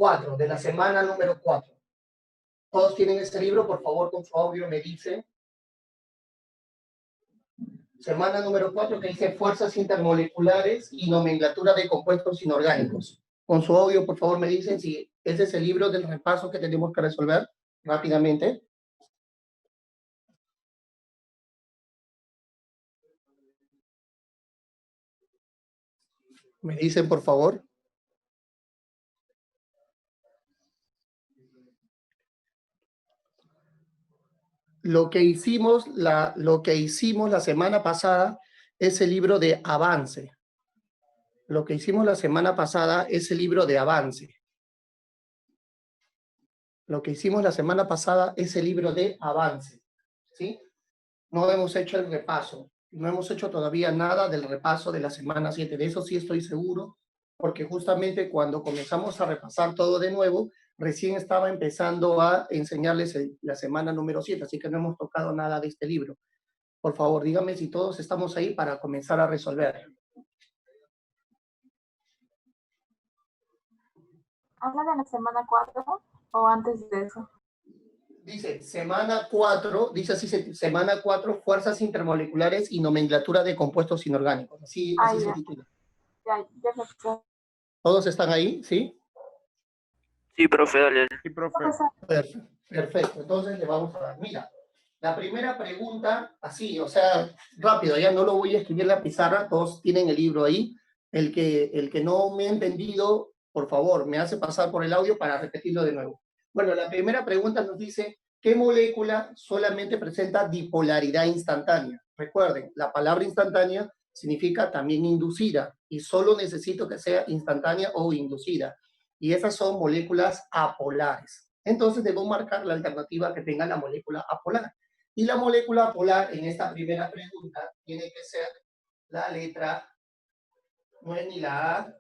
4, de la semana número 4. ¿Todos tienen este libro? Por favor, con su audio me dice. Semana número 4 que dice fuerzas intermoleculares y nomenclatura de compuestos inorgánicos. Con su audio, por favor, me dicen si ese es el libro del repaso que tenemos que resolver rápidamente. Me dicen, por favor. Lo que hicimos la semana pasada es el libro de avance. Lo que hicimos la semana pasada es el libro de avance. Lo que hicimos la semana pasada es el libro de avance. ¿Sí? No hemos hecho el repaso. No hemos hecho todavía nada del repaso de la semana 7. De eso sí estoy seguro, porque justamente cuando comenzamos a repasar todo de nuevo, recién estaba empezando a enseñarles la semana número 7, así que no hemos tocado nada de este libro. Por favor, díganme si todos estamos ahí para comenzar a resolver. ¿Habla de la semana 4 o antes de eso? Dice, semana 4, dice así, semana 4, fuerzas intermoleculares y nomenclatura de compuestos inorgánicos. Así se titula. Ya se... ¿Todos están ahí? ¿Sí? Sí, profe, dale. Sí, profe. Perfecto. Entonces le vamos a dar. Mira, la primera pregunta, así, o sea, rápido, ya no lo voy a escribir en la pizarra, todos tienen el libro ahí. El que no me ha entendido, por favor, me hace pasar por el audio para repetirlo de nuevo. Bueno, la primera pregunta nos dice, ¿qué molécula solamente presenta dipolaridad instantánea? Recuerden, la palabra instantánea significa también inducida, y solo necesito que sea instantánea o inducida. Y esas son moléculas apolares. Entonces debo marcar la alternativa que tenga la molécula apolar. Y la molécula apolar en esta primera pregunta tiene que ser la letra, no es ni la A,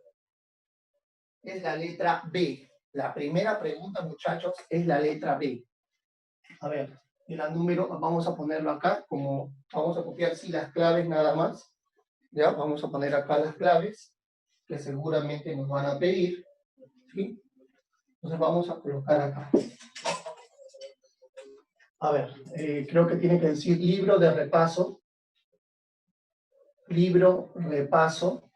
es la letra B. La primera pregunta, muchachos, es la letra B. A ver, el número, vamos a ponerlo acá, como vamos a copiar sí las claves nada más. Ya, vamos a poner acá las claves, que seguramente nos van a pedir. ¿Sí? Entonces vamos a colocar acá. A ver, creo que tiene que decir libro de repaso. Libro, repaso.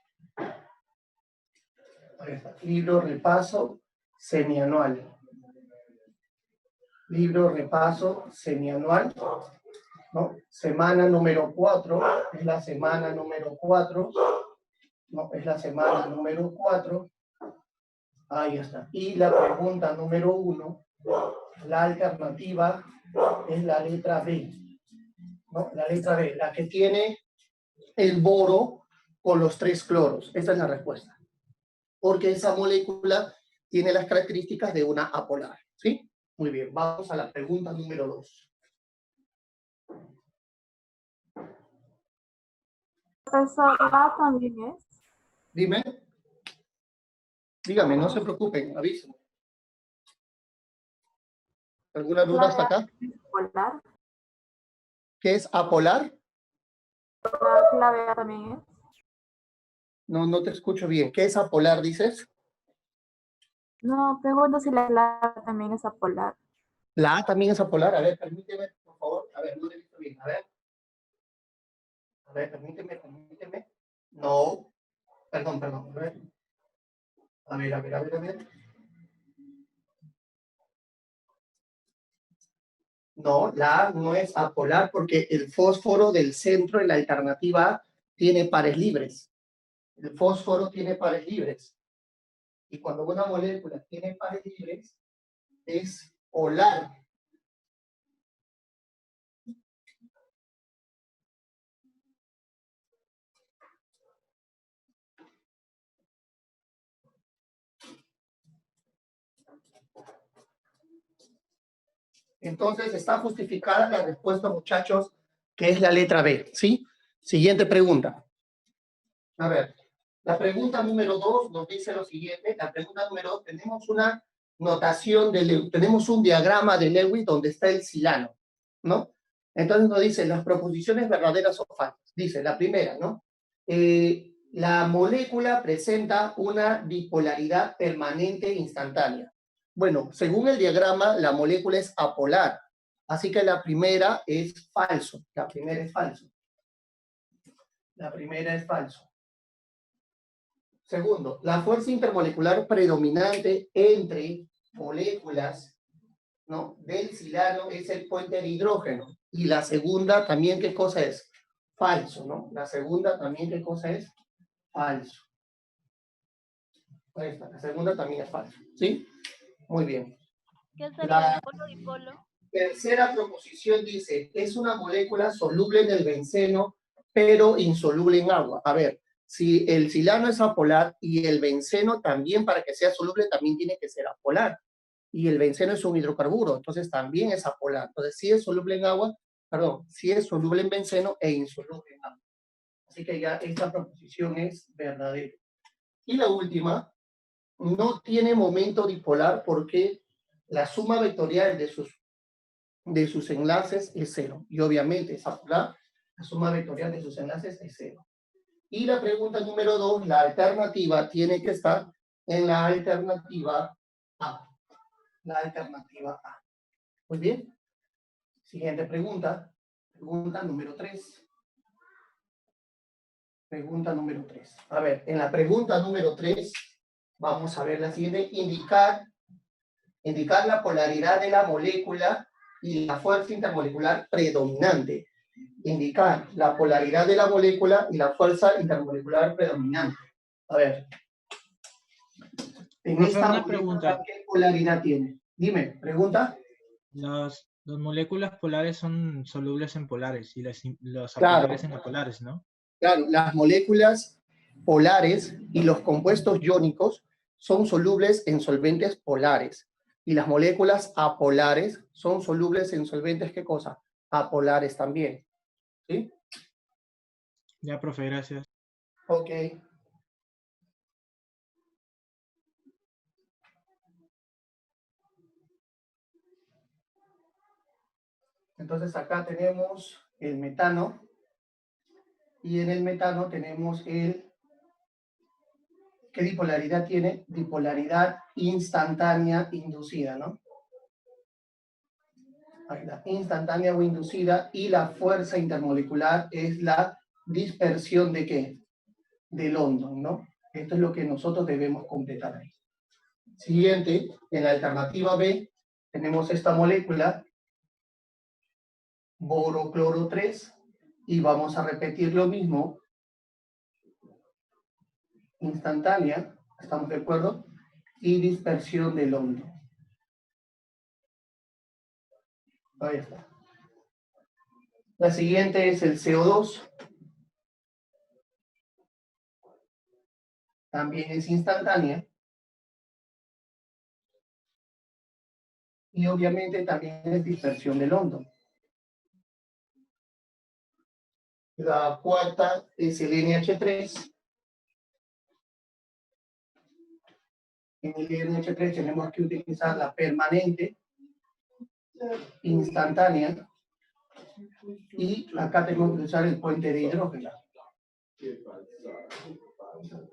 Ahí está. Libro, repaso, semianual. Libro, repaso, semianual. ¿No? Semana número 4. Es la semana número 4. No, es la semana número 4. Ahí está. Y la pregunta número 1. La alternativa es la letra B. ¿No? La letra B, la que tiene el boro con los 3 cloros. Esa es la respuesta. Porque esa molécula tiene las características de una apolar. ¿Sí? Muy bien, vamos a la pregunta número 2. Profesor, ¿la también es? Dime. Dígame, no se preocupen, avísenme. ¿Alguna duda hasta acá? ¿Apolar? ¿Qué es apolar? ¿La B también es? No te escucho bien. ¿Qué es apolar, dices? No, pregunto si la también es apolar. La A también es apolar. A ver, permíteme, por favor. A ver, no le he visto bien. A ver. A ver, permíteme. No. Perdón. A ver. A ver. No, la A no es apolar porque el fósforo del centro en la alternativa A tiene pares libres. El fósforo tiene pares libres. Y cuando una molécula tiene pares libres, es polar. Entonces está justificada la respuesta, muchachos, que es la letra B, ¿sí? Siguiente pregunta. A ver, la pregunta número 2 nos dice lo siguiente. La pregunta número 2, tenemos una notación, tenemos un diagrama de Lewis donde está el silano, ¿no? Entonces nos dice las proposiciones verdaderas o falsas. Dice, la primera, ¿no? La molécula presenta una bipolaridad permanente instantánea. Bueno, según el diagrama, la molécula es apolar. Así que la primera es falso. La primera es falso. La primera es falso. Segundo, la fuerza intermolecular predominante entre moléculas, ¿no?, del silano es el puente de hidrógeno. Y la segunda también, ¿qué cosa es? Falso, ¿no? La segunda también, ¿qué cosa es? Falso. Ahí está, la segunda también es falso. ¿Sí? Muy bien. ¿Qué sería La dipolo-dipolo? tercera proposición dice, es una molécula soluble en el benceno, pero insoluble en agua. A ver, si el silano es apolar y el benceno también, para que sea soluble, también tiene que ser apolar. Y el benceno es un hidrocarburo, entonces también es apolar. Entonces, si es soluble en agua, perdón, si es soluble en benceno e insoluble en agua. Así que ya esta proposición es verdadera. Y la última, no tiene momento dipolar porque la suma vectorial de sus enlaces es cero. Y obviamente es apolar, la suma vectorial de sus enlaces es cero. Y la pregunta número 2, la alternativa tiene que estar en la alternativa A. La alternativa A. Muy bien. Siguiente pregunta. Pregunta número 3. Pregunta número 3. A ver, en la pregunta número 3, vamos a ver la siguiente. Indicar la polaridad de la molécula y la fuerza intermolecular predominante. Indicar la polaridad de la molécula y la fuerza intermolecular predominante. A ver. En Profe, esta una molécula, pregunta. ¿qué polaridad tiene? Dime, pregunta. Las moléculas polares son solubles en polares y los Claro. apolares en apolares, ¿no? Claro, las moléculas polares y los compuestos iónicos son solubles en solventes polares. Y las moléculas apolares son solubles en solventes, ¿qué cosa? Apolares también. ¿Sí? Ya, profe, gracias. Ok. Entonces acá tenemos el metano. Y en el metano tenemos ¿qué dipolaridad tiene? Dipolaridad instantánea inducida, ¿no? Ahí está, instantánea o inducida, y la fuerza intermolecular es la dispersión ¿de qué? De London, ¿no? Esto es lo que nosotros debemos completar ahí. Siguiente, en la alternativa B, tenemos esta molécula, borocloro 3, y vamos a repetir lo mismo, instantánea, ¿estamos de acuerdo? Y dispersión de London. Ahí está. La siguiente es el CO2. También es instantánea. Y obviamente también es dispersión de London. La cuarta es el NH3. En el NH3 tenemos que utilizar la permanente, instantánea, y acá tenemos que usar el puente de hidrógeno.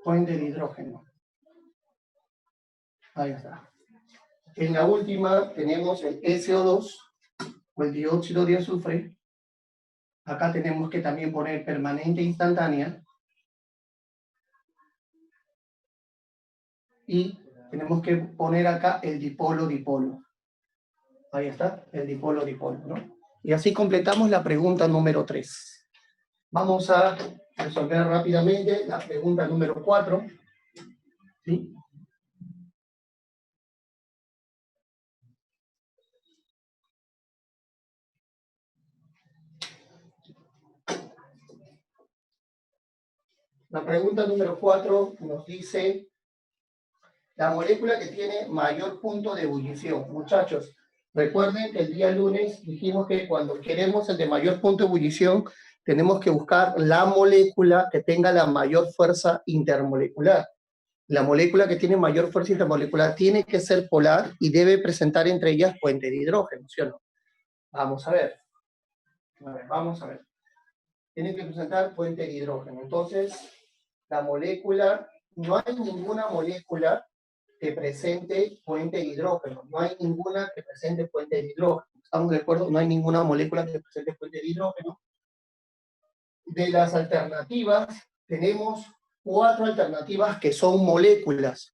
Puente de hidrógeno. Ahí está. En la última tenemos el SO2, o el dióxido de azufre. Acá tenemos que también poner permanente instantánea. Y tenemos que poner acá el dipolo-dipolo. Ahí está, el dipolo-dipolo, ¿no? Y así completamos la pregunta número 3. Vamos a resolver rápidamente la pregunta número 4. ¿Sí? La pregunta número 4 nos dice la molécula que tiene mayor punto de ebullición. Muchachos, recuerden que el día lunes dijimos que cuando queremos el de mayor punto de ebullición, tenemos que buscar la molécula que tenga la mayor fuerza intermolecular. La molécula que tiene mayor fuerza intermolecular tiene que ser polar y debe presentar entre ellas puente de hidrógeno, ¿sí o no? Vamos a ver. Vamos a ver. Tiene que presentar puente de hidrógeno. Entonces, la molécula, no hay ninguna molécula que presente puente de hidrógeno. No hay ninguna que presente puente de hidrógeno. ¿Estamos de acuerdo? No hay ninguna molécula que presente puente de hidrógeno. De las alternativas, tenemos 4 alternativas que son moléculas.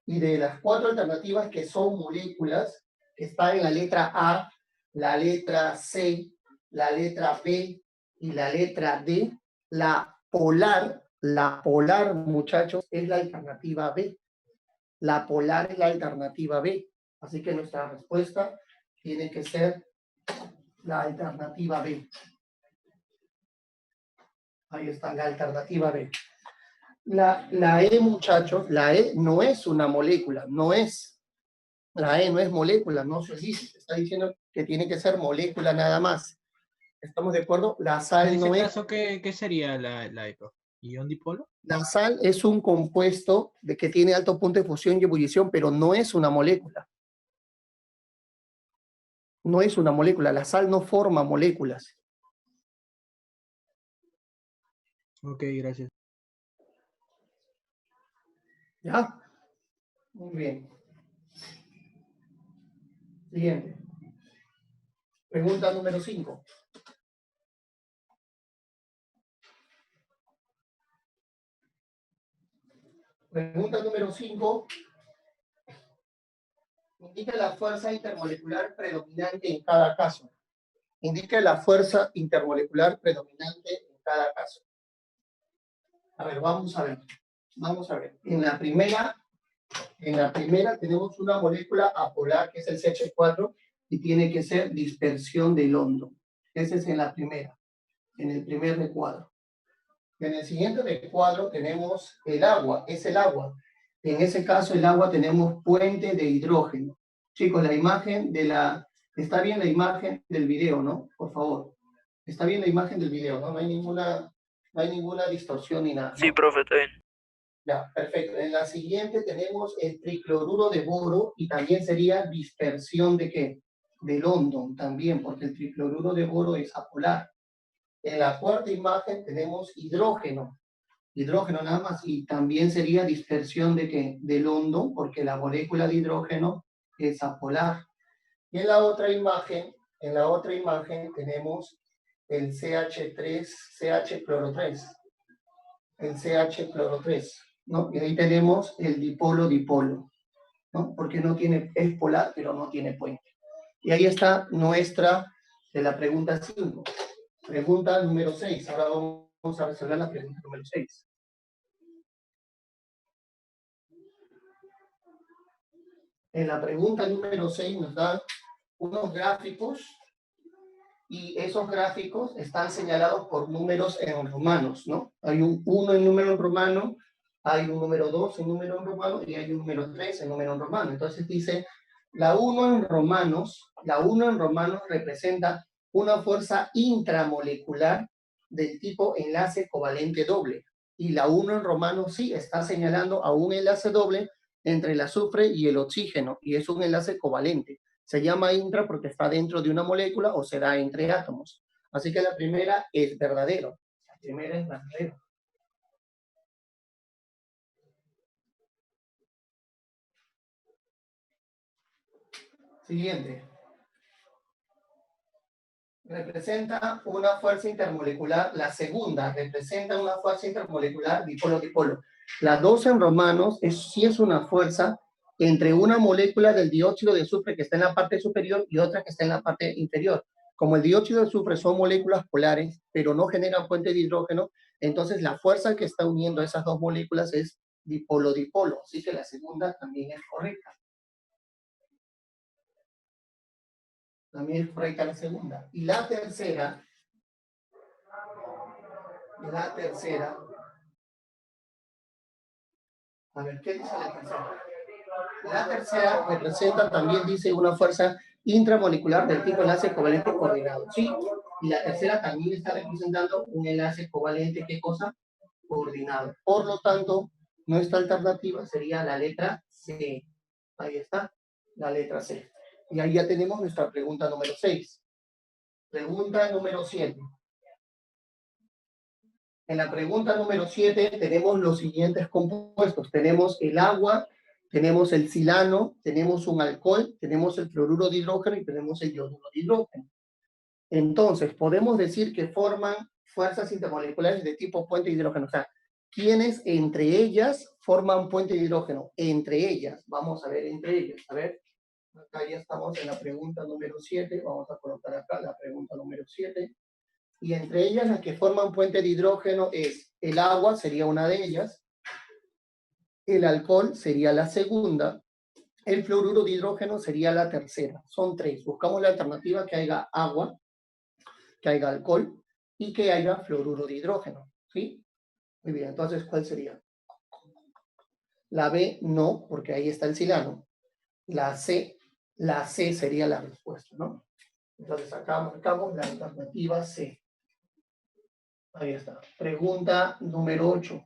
Y de las 4 alternativas que son moléculas, que está en la letra A, la letra C, la letra B y la letra D, la polar, muchachos, es la alternativa B. La polar es la alternativa B. Así que nuestra respuesta tiene que ser la alternativa B. Ahí está, la alternativa B. La E, muchachos, la E no es una molécula, no es. La E no es molécula, no se dice. Está diciendo que tiene que ser molécula nada más. ¿Estamos de acuerdo? La sal En no ese es. caso, ¿qué sería la EPO? ¿Ion dipolo? La sal es un compuesto de que tiene alto punto de fusión y ebullición, pero no es una molécula. No es una molécula. La sal no forma moléculas. Ok, gracias. ¿Ya? Muy bien. Siguiente. Pregunta número 5. Pregunta número 5. Indica la fuerza intermolecular predominante en cada caso. Indica la fuerza intermolecular predominante en cada caso. A ver, vamos a ver. Vamos a ver. En la primera tenemos una molécula apolar que es el CH4 y tiene que ser dispersión del hondo. Ese es en la primera, en el primer recuadro. En el siguiente recuadro tenemos el agua, es el agua. En ese caso el agua tenemos puente de hidrógeno. Chicos, la imagen de la... Está bien la imagen del video, ¿no? Por favor. Está bien la imagen del video, ¿no? No hay ninguna distorsión ni nada, ¿no? Sí, profe, está bien. Ya, perfecto. En la siguiente tenemos el tricloruro de boro y también sería dispersión de ¿qué? De London también, porque el tricloruro de boro es apolar. En la cuarta imagen tenemos hidrógeno nada más, y también sería dispersión de ¿qué? De London, porque la molécula de hidrógeno es apolar. Y en la otra imagen tenemos el CH cloro 3, el CH cloro 3, ¿no? Y ahí tenemos el dipolo, ¿no? Porque no tiene, es polar, pero no tiene puente. Y ahí está nuestra, de la pregunta 5. Pregunta número 6. Ahora vamos a resolver la pregunta número 6. En la pregunta número 6 nos dan unos gráficos y esos gráficos están señalados por números en romanos, ¿no? Hay un 1 en número en romano, hay un número 2 en número en romano y hay un número 3 en número en romano. Entonces dice, la 1 en romanos representa una fuerza intramolecular del tipo enlace covalente doble. Y la 1 en romanos sí está señalando a un enlace doble entre el azufre y el oxígeno, y es un enlace covalente. Se llama intra porque está dentro de una molécula o se da entre átomos. Así que la primera es verdadero. La primera es verdadero. Siguiente. Representa una fuerza intermolecular. La segunda representa una fuerza intermolecular dipolo-dipolo. La 2 en romanos sí es una fuerza entre una molécula del dióxido de azufre que está en la parte superior y otra que está en la parte inferior. Como el dióxido de azufre son moléculas polares, pero no generan puente de hidrógeno, entonces la fuerza que está uniendo esas dos moléculas es dipolo-dipolo. Así que la segunda también es correcta. También es correcta la segunda. Y la tercera, a ver, ¿qué dice la tercera? La tercera representa, también dice, una fuerza intramolecular del tipo enlace covalente coordinado. Sí, y la tercera también está representando un enlace covalente, ¿qué cosa? Coordinado. Por lo tanto, nuestra alternativa sería la letra C. Ahí está, la letra C. Y ahí ya tenemos nuestra pregunta número 6. Pregunta número 7. En la pregunta número 7 tenemos los siguientes compuestos. Tenemos el agua tenemos el silano, tenemos un alcohol, tenemos el fluoruro de hidrógeno y tenemos el ionuro de hidrógeno. Entonces, podemos decir que forman fuerzas intermoleculares de tipo puente de hidrógeno. O sea, ¿quiénes entre ellas forman puente de hidrógeno? Entre ellas. Vamos a ver entre ellas. A ver, acá ya estamos en la pregunta número 7. Vamos a colocar acá la pregunta número 7. Y entre ellas las que forman puente de hidrógeno es el agua, sería una de ellas. El alcohol sería la segunda. El fluoruro de hidrógeno sería la tercera. Son 3. Buscamos la alternativa que haya agua, que haya alcohol y que haya fluoruro de hidrógeno, ¿sí? Muy bien, entonces, ¿cuál sería? La B, no, porque ahí está el silano. La C sería la respuesta, ¿no? Entonces, acá marcamos la alternativa C. Ahí está. Pregunta número 8.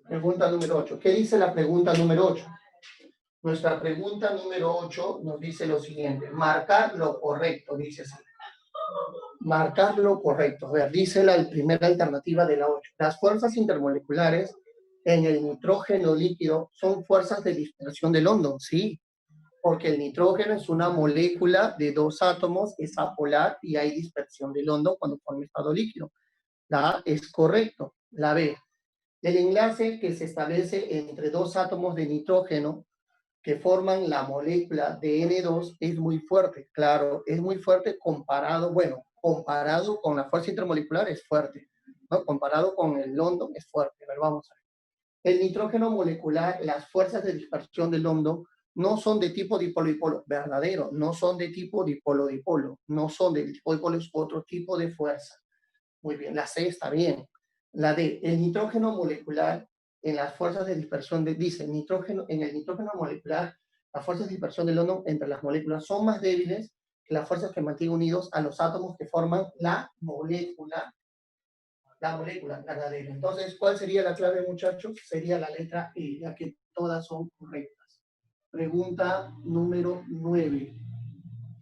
Pregunta número 8. ¿Qué dice la pregunta número 8? Nuestra pregunta número 8 nos dice lo siguiente. Marcar lo correcto, dice así. Marcar lo correcto. A ver, dice la primera alternativa de la 8. Las fuerzas intermoleculares en el nitrógeno líquido son fuerzas de dispersión del hondo, sí, porque el nitrógeno es una molécula de 2 átomos, es apolar y hay dispersión del hondo cuando forma estado líquido. La A es correcto. La B, el enlace que se establece entre 2 átomos de nitrógeno que forman la molécula de N2 es muy fuerte. Claro, es muy fuerte comparado con la fuerza intermolecular es fuerte, ¿no? Comparado con el hondo es fuerte. A ver, vamos a ver. El nitrógeno molecular, las fuerzas de dispersión del hondo no son de tipo dipolo-dipolo, verdadero, no son de tipo dipolo-dipolo, no son de tipo dipolo, es otro tipo de fuerza. Muy bien, la C está bien. La D, el nitrógeno molecular en las fuerzas de dispersión, dice, en el nitrógeno molecular, las fuerzas de dispersión del hondo entre las moléculas son más débiles que las fuerzas que mantienen unidos a los átomos que forman la molécula verdadera. Entonces, ¿cuál sería la clave, muchachos? Sería la letra E, ya que todas son correctas. Pregunta número 9.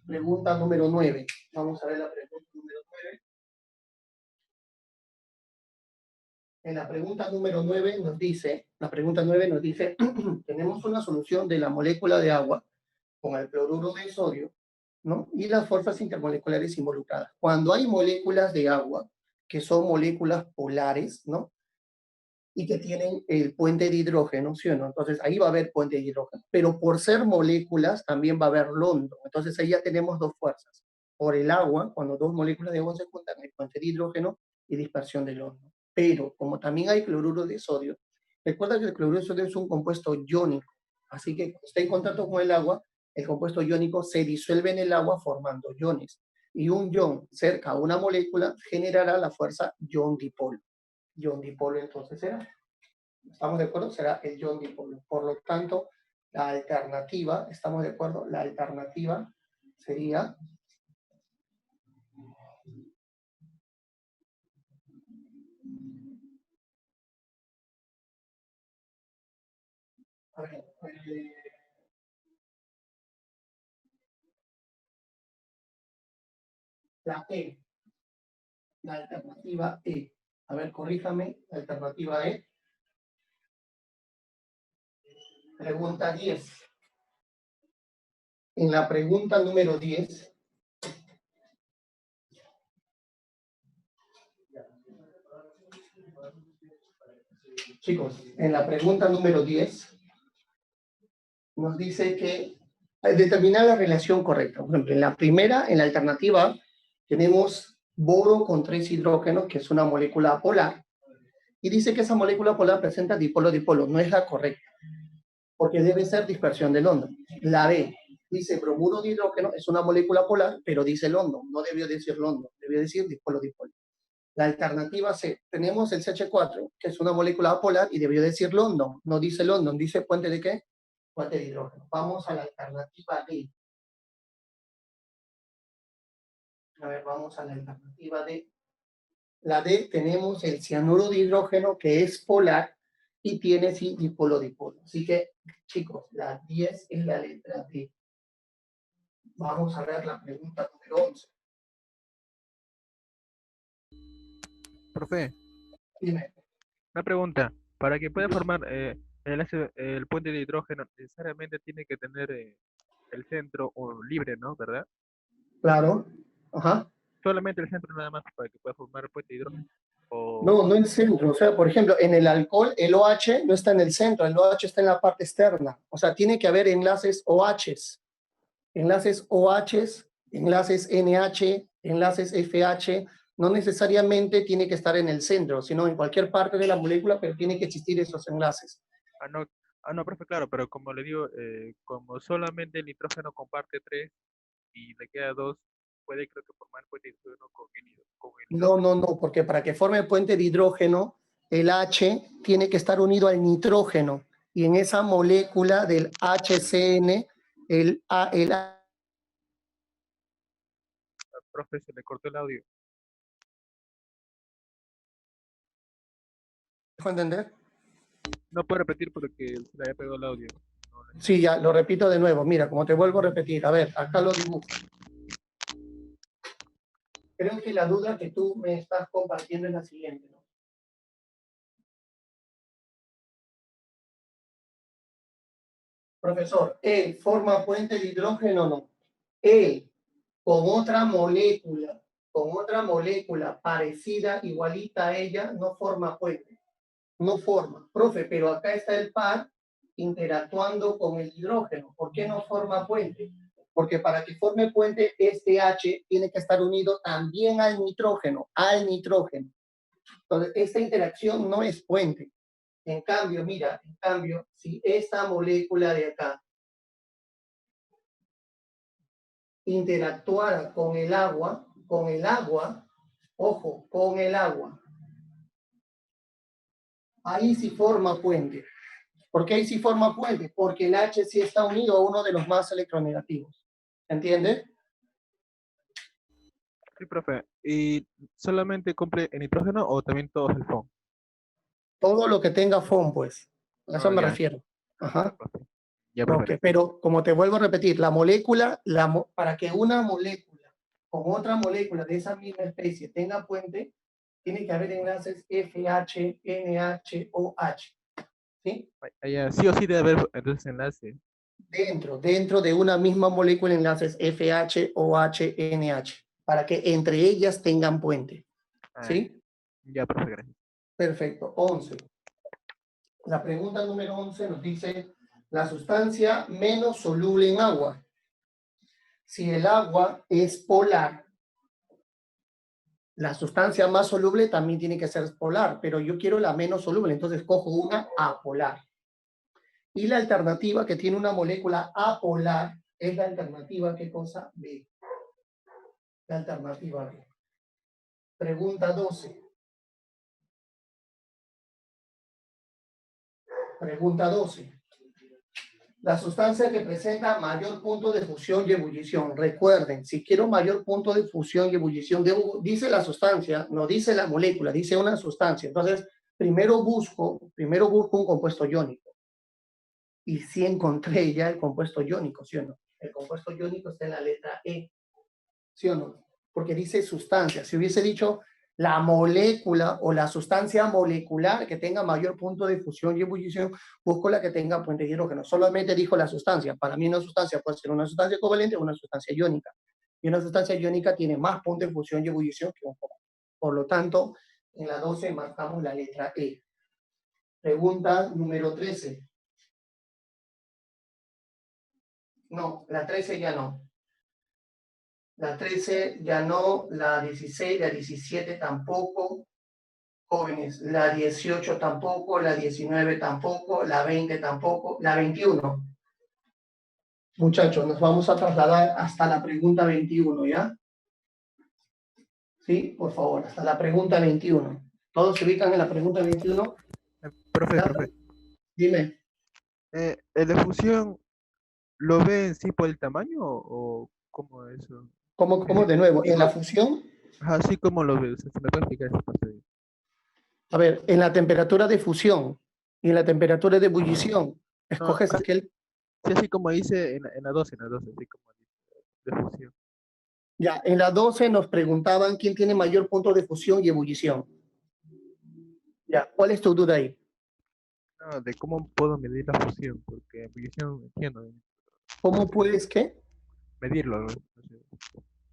Pregunta número 9. Vamos a ver la pregunta número 9. En la pregunta número 9 nos dice, tenemos una solución de la molécula de agua con el cloruro de sodio, ¿no? Y las fuerzas intermoleculares involucradas. Cuando hay moléculas de agua, que son moléculas polares, ¿no? Y que tienen el puente de hidrógeno, ¿sí o no? Entonces ahí va a haber puente de hidrógeno. Pero por ser moléculas también va a haber londo. Entonces ahí ya tenemos 2 fuerzas. Por el agua, cuando 2 moléculas de agua se juntan, hay puente de hidrógeno y dispersión del londo. Pero como también hay cloruro de sodio, recuerda que el cloruro de sodio es un compuesto iónico. Así que cuando está en contacto con el agua, el compuesto iónico se disuelve en el agua formando iones. Y un ion cerca a una molécula generará la fuerza ion-dipolo. Ion-dipolo entonces será. ¿Estamos de acuerdo? Será el ion-dipolo. Por lo tanto, la alternativa, ¿estamos de acuerdo? La alternativa sería a ver, la E, la alternativa E. A ver, corríjame, la alternativa E. Pregunta 10. En la pregunta número 10, chicos, en la pregunta número 10 nos dice que determinar la relación correcta. Por ejemplo, en la primera, en la alternativa, tenemos boro con 3 hidrógenos, que es una molécula polar, y dice que esa molécula polar presenta dipolo-dipolo. No es la correcta, porque debe ser dispersión del hondo. La B dice bromuro de hidrógeno, es una molécula polar, pero dice el hondo, no debió decir el hondo, debió decir dipolo-dipolo. La alternativa C, tenemos el CH4, que es una molécula apolar, y debió decir London, no dice London, dice puente de ¿qué? Puente de hidrógeno. Vamos a la alternativa D. A ver, vamos a la alternativa D. La D, tenemos el cianuro de hidrógeno, que es polar, y tiene sí dipolo-dipolo. Así que, chicos, la 10 es la letra D. Vamos a ver la pregunta número 11. Profe, Dime. una pregunta. Para que pueda formar el puente de hidrógeno, necesariamente tiene que tener el centro o libre, ¿no? ¿Verdad? Claro. Ajá. Solamente el centro nada más para que pueda formar el puente de hidrógeno. O, No, no el centro. O sea, por ejemplo, en el alcohol, el OH no está en el centro, el OH está en la parte externa. O sea, tiene que haber enlaces OHs, enlaces NH, enlaces FH. No necesariamente tiene que estar en el centro, sino en cualquier parte de la molécula, pero tiene que existir esos enlaces. no, no, profe, claro, pero como le digo, como solamente el nitrógeno comparte 3 y le queda 2, puede creo que formar puente de hidrógeno con el No, hidrógeno. no, no, porque para que forme el puente de hidrógeno, el H tiene que estar unido al nitrógeno. Y en esa molécula del HCN, el A, Profe, se le cortó el audio. ¿dejo entender? No puedo repetir porque se le había pegado el audio. Sí, ya, lo repito de nuevo. Mira, como te vuelvo a repetir, a ver, acá lo dibujo. Creo que la duda que tú me estás compartiendo es la siguiente, ¿no? Profesor, ¿él forma puente de hidrógeno o no? Él, con otra molécula parecida, igualita a ella, no forma puente. No forma. Profe, pero acá está el par interactuando con el hidrógeno. ¿Por qué no forma puente? Porque para que forme puente, este H tiene que estar unido también al nitrógeno, Entonces, esta interacción no es puente. En cambio, mira, si esta molécula de acá interactuara con el agua, ojo, con el agua, ahí sí forma puente. ¿Por qué ahí sí forma puente? Porque el H sí está unido a uno de los más electronegativos. ¿Entiendes? Sí, profe. ¿Y solamente cumple el nitrógeno o también todos el FON? Todo lo que tenga FON, pues. A eso No, me ya, refiero. ya, Ajá. profe. Ya, Ok, profe. pero como te vuelvo a repetir, la molécula, para que una molécula con otra molécula de esa misma especie tenga puente, tiene que haber enlaces FH, NH, OH. ¿Sí? Ya, sí o sí debe haber entonces enlace. Dentro de una misma molécula enlaces FH, OH, NH, para que entre ellas tengan puente. Ah, ¿Sí? ya, profe, gracias. Perfecto. 11. La pregunta número 11 nos dice la sustancia menos soluble en agua. Si el agua es polar, la sustancia más soluble también tiene que ser polar, pero yo quiero la menos soluble, entonces cojo una apolar. Y la alternativa que tiene una molécula apolar es la alternativa, ¿qué cosa? B. La alternativa B. Pregunta 12. Pregunta 12. La sustancia que presenta mayor punto de fusión y ebullición. Recuerden, si quiero mayor punto de fusión y ebullición, dice la sustancia, no dice la molécula, dice una sustancia. Entonces, primero busco un compuesto iónico. Y sí encontré ya el compuesto iónico, ¿sí o no? El compuesto iónico está en la letra E, ¿sí o no? Porque dice sustancia. Si hubiese dicho la molécula o la sustancia molecular que tenga mayor punto de fusión y ebullición, busco la que tenga puente de hidrógeno. Solamente dijo la sustancia. Para mí una sustancia puede ser una sustancia covalente o una sustancia iónica. Y una sustancia iónica tiene más punto de fusión y ebullición que un compuesto. Por lo tanto, en la 12 marcamos la letra E. Pregunta número 13. No, la 13 ya no. La 13 ya no, la 16, la 17 tampoco, jóvenes, la 18 tampoco, la 19 tampoco, la 20 tampoco, la 21. Muchachos, nos vamos a trasladar hasta la pregunta 21, ¿ya? Sí, por favor, hasta la pregunta 21. ¿Todos se ubican en la pregunta 21? Profe, ¿Ya? profe. Dime, ¿El de fusión lo ve en sí por el tamaño o cómo es eso? ¿cómo de nuevo? En la Igual, fusión, así como lo ves, ¿se me puede explicar esa parte? a ver, en la temperatura de fusión y en la temperatura de ebullición, No, escoges así, aquel. sí, así como dice en la 12, así como dice, de fusión. Ya, en la 12 nos preguntaban quién tiene mayor punto de fusión y ebullición. Ya, ¿cuál es tu duda ahí? No, de cómo puedo medir la fusión, porque ebullición entiendo, ¿Cómo puedes qué? medirlo, ¿no?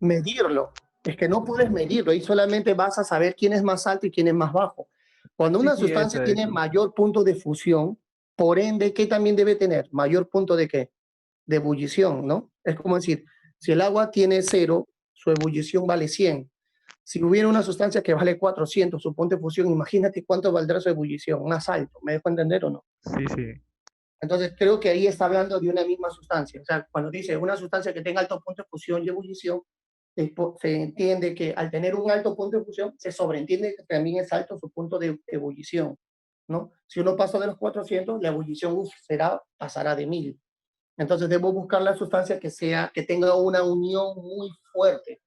Medirlo. Es que no puedes medirlo y solamente vas a saber quién es más alto y quién es más bajo. Cuando Sí, una sí, sustancia esa, tiene esa. mayor punto de fusión, por ende, ¿qué también debe tener? Mayor punto de qué? De ebullición, ¿no? Es como decir, si el agua tiene 0, su ebullición vale 100. Si hubiera una sustancia que vale 400, su punto de fusión, imagínate cuánto valdrá su ebullición, más alto. ¿Me dejo entender o no? Sí, sí. Entonces, creo que ahí está hablando de una misma sustancia. O sea, cuando dice una sustancia que tenga alto punto de fusión y ebullición, se entiende que al tener un alto punto de fusión, se sobreentiende que también es alto su punto de ebullición, ¿no? Si uno pasa de los 400, la ebullición pasará de 1000. Entonces, debo buscar la sustancia que tenga una unión muy fuerte,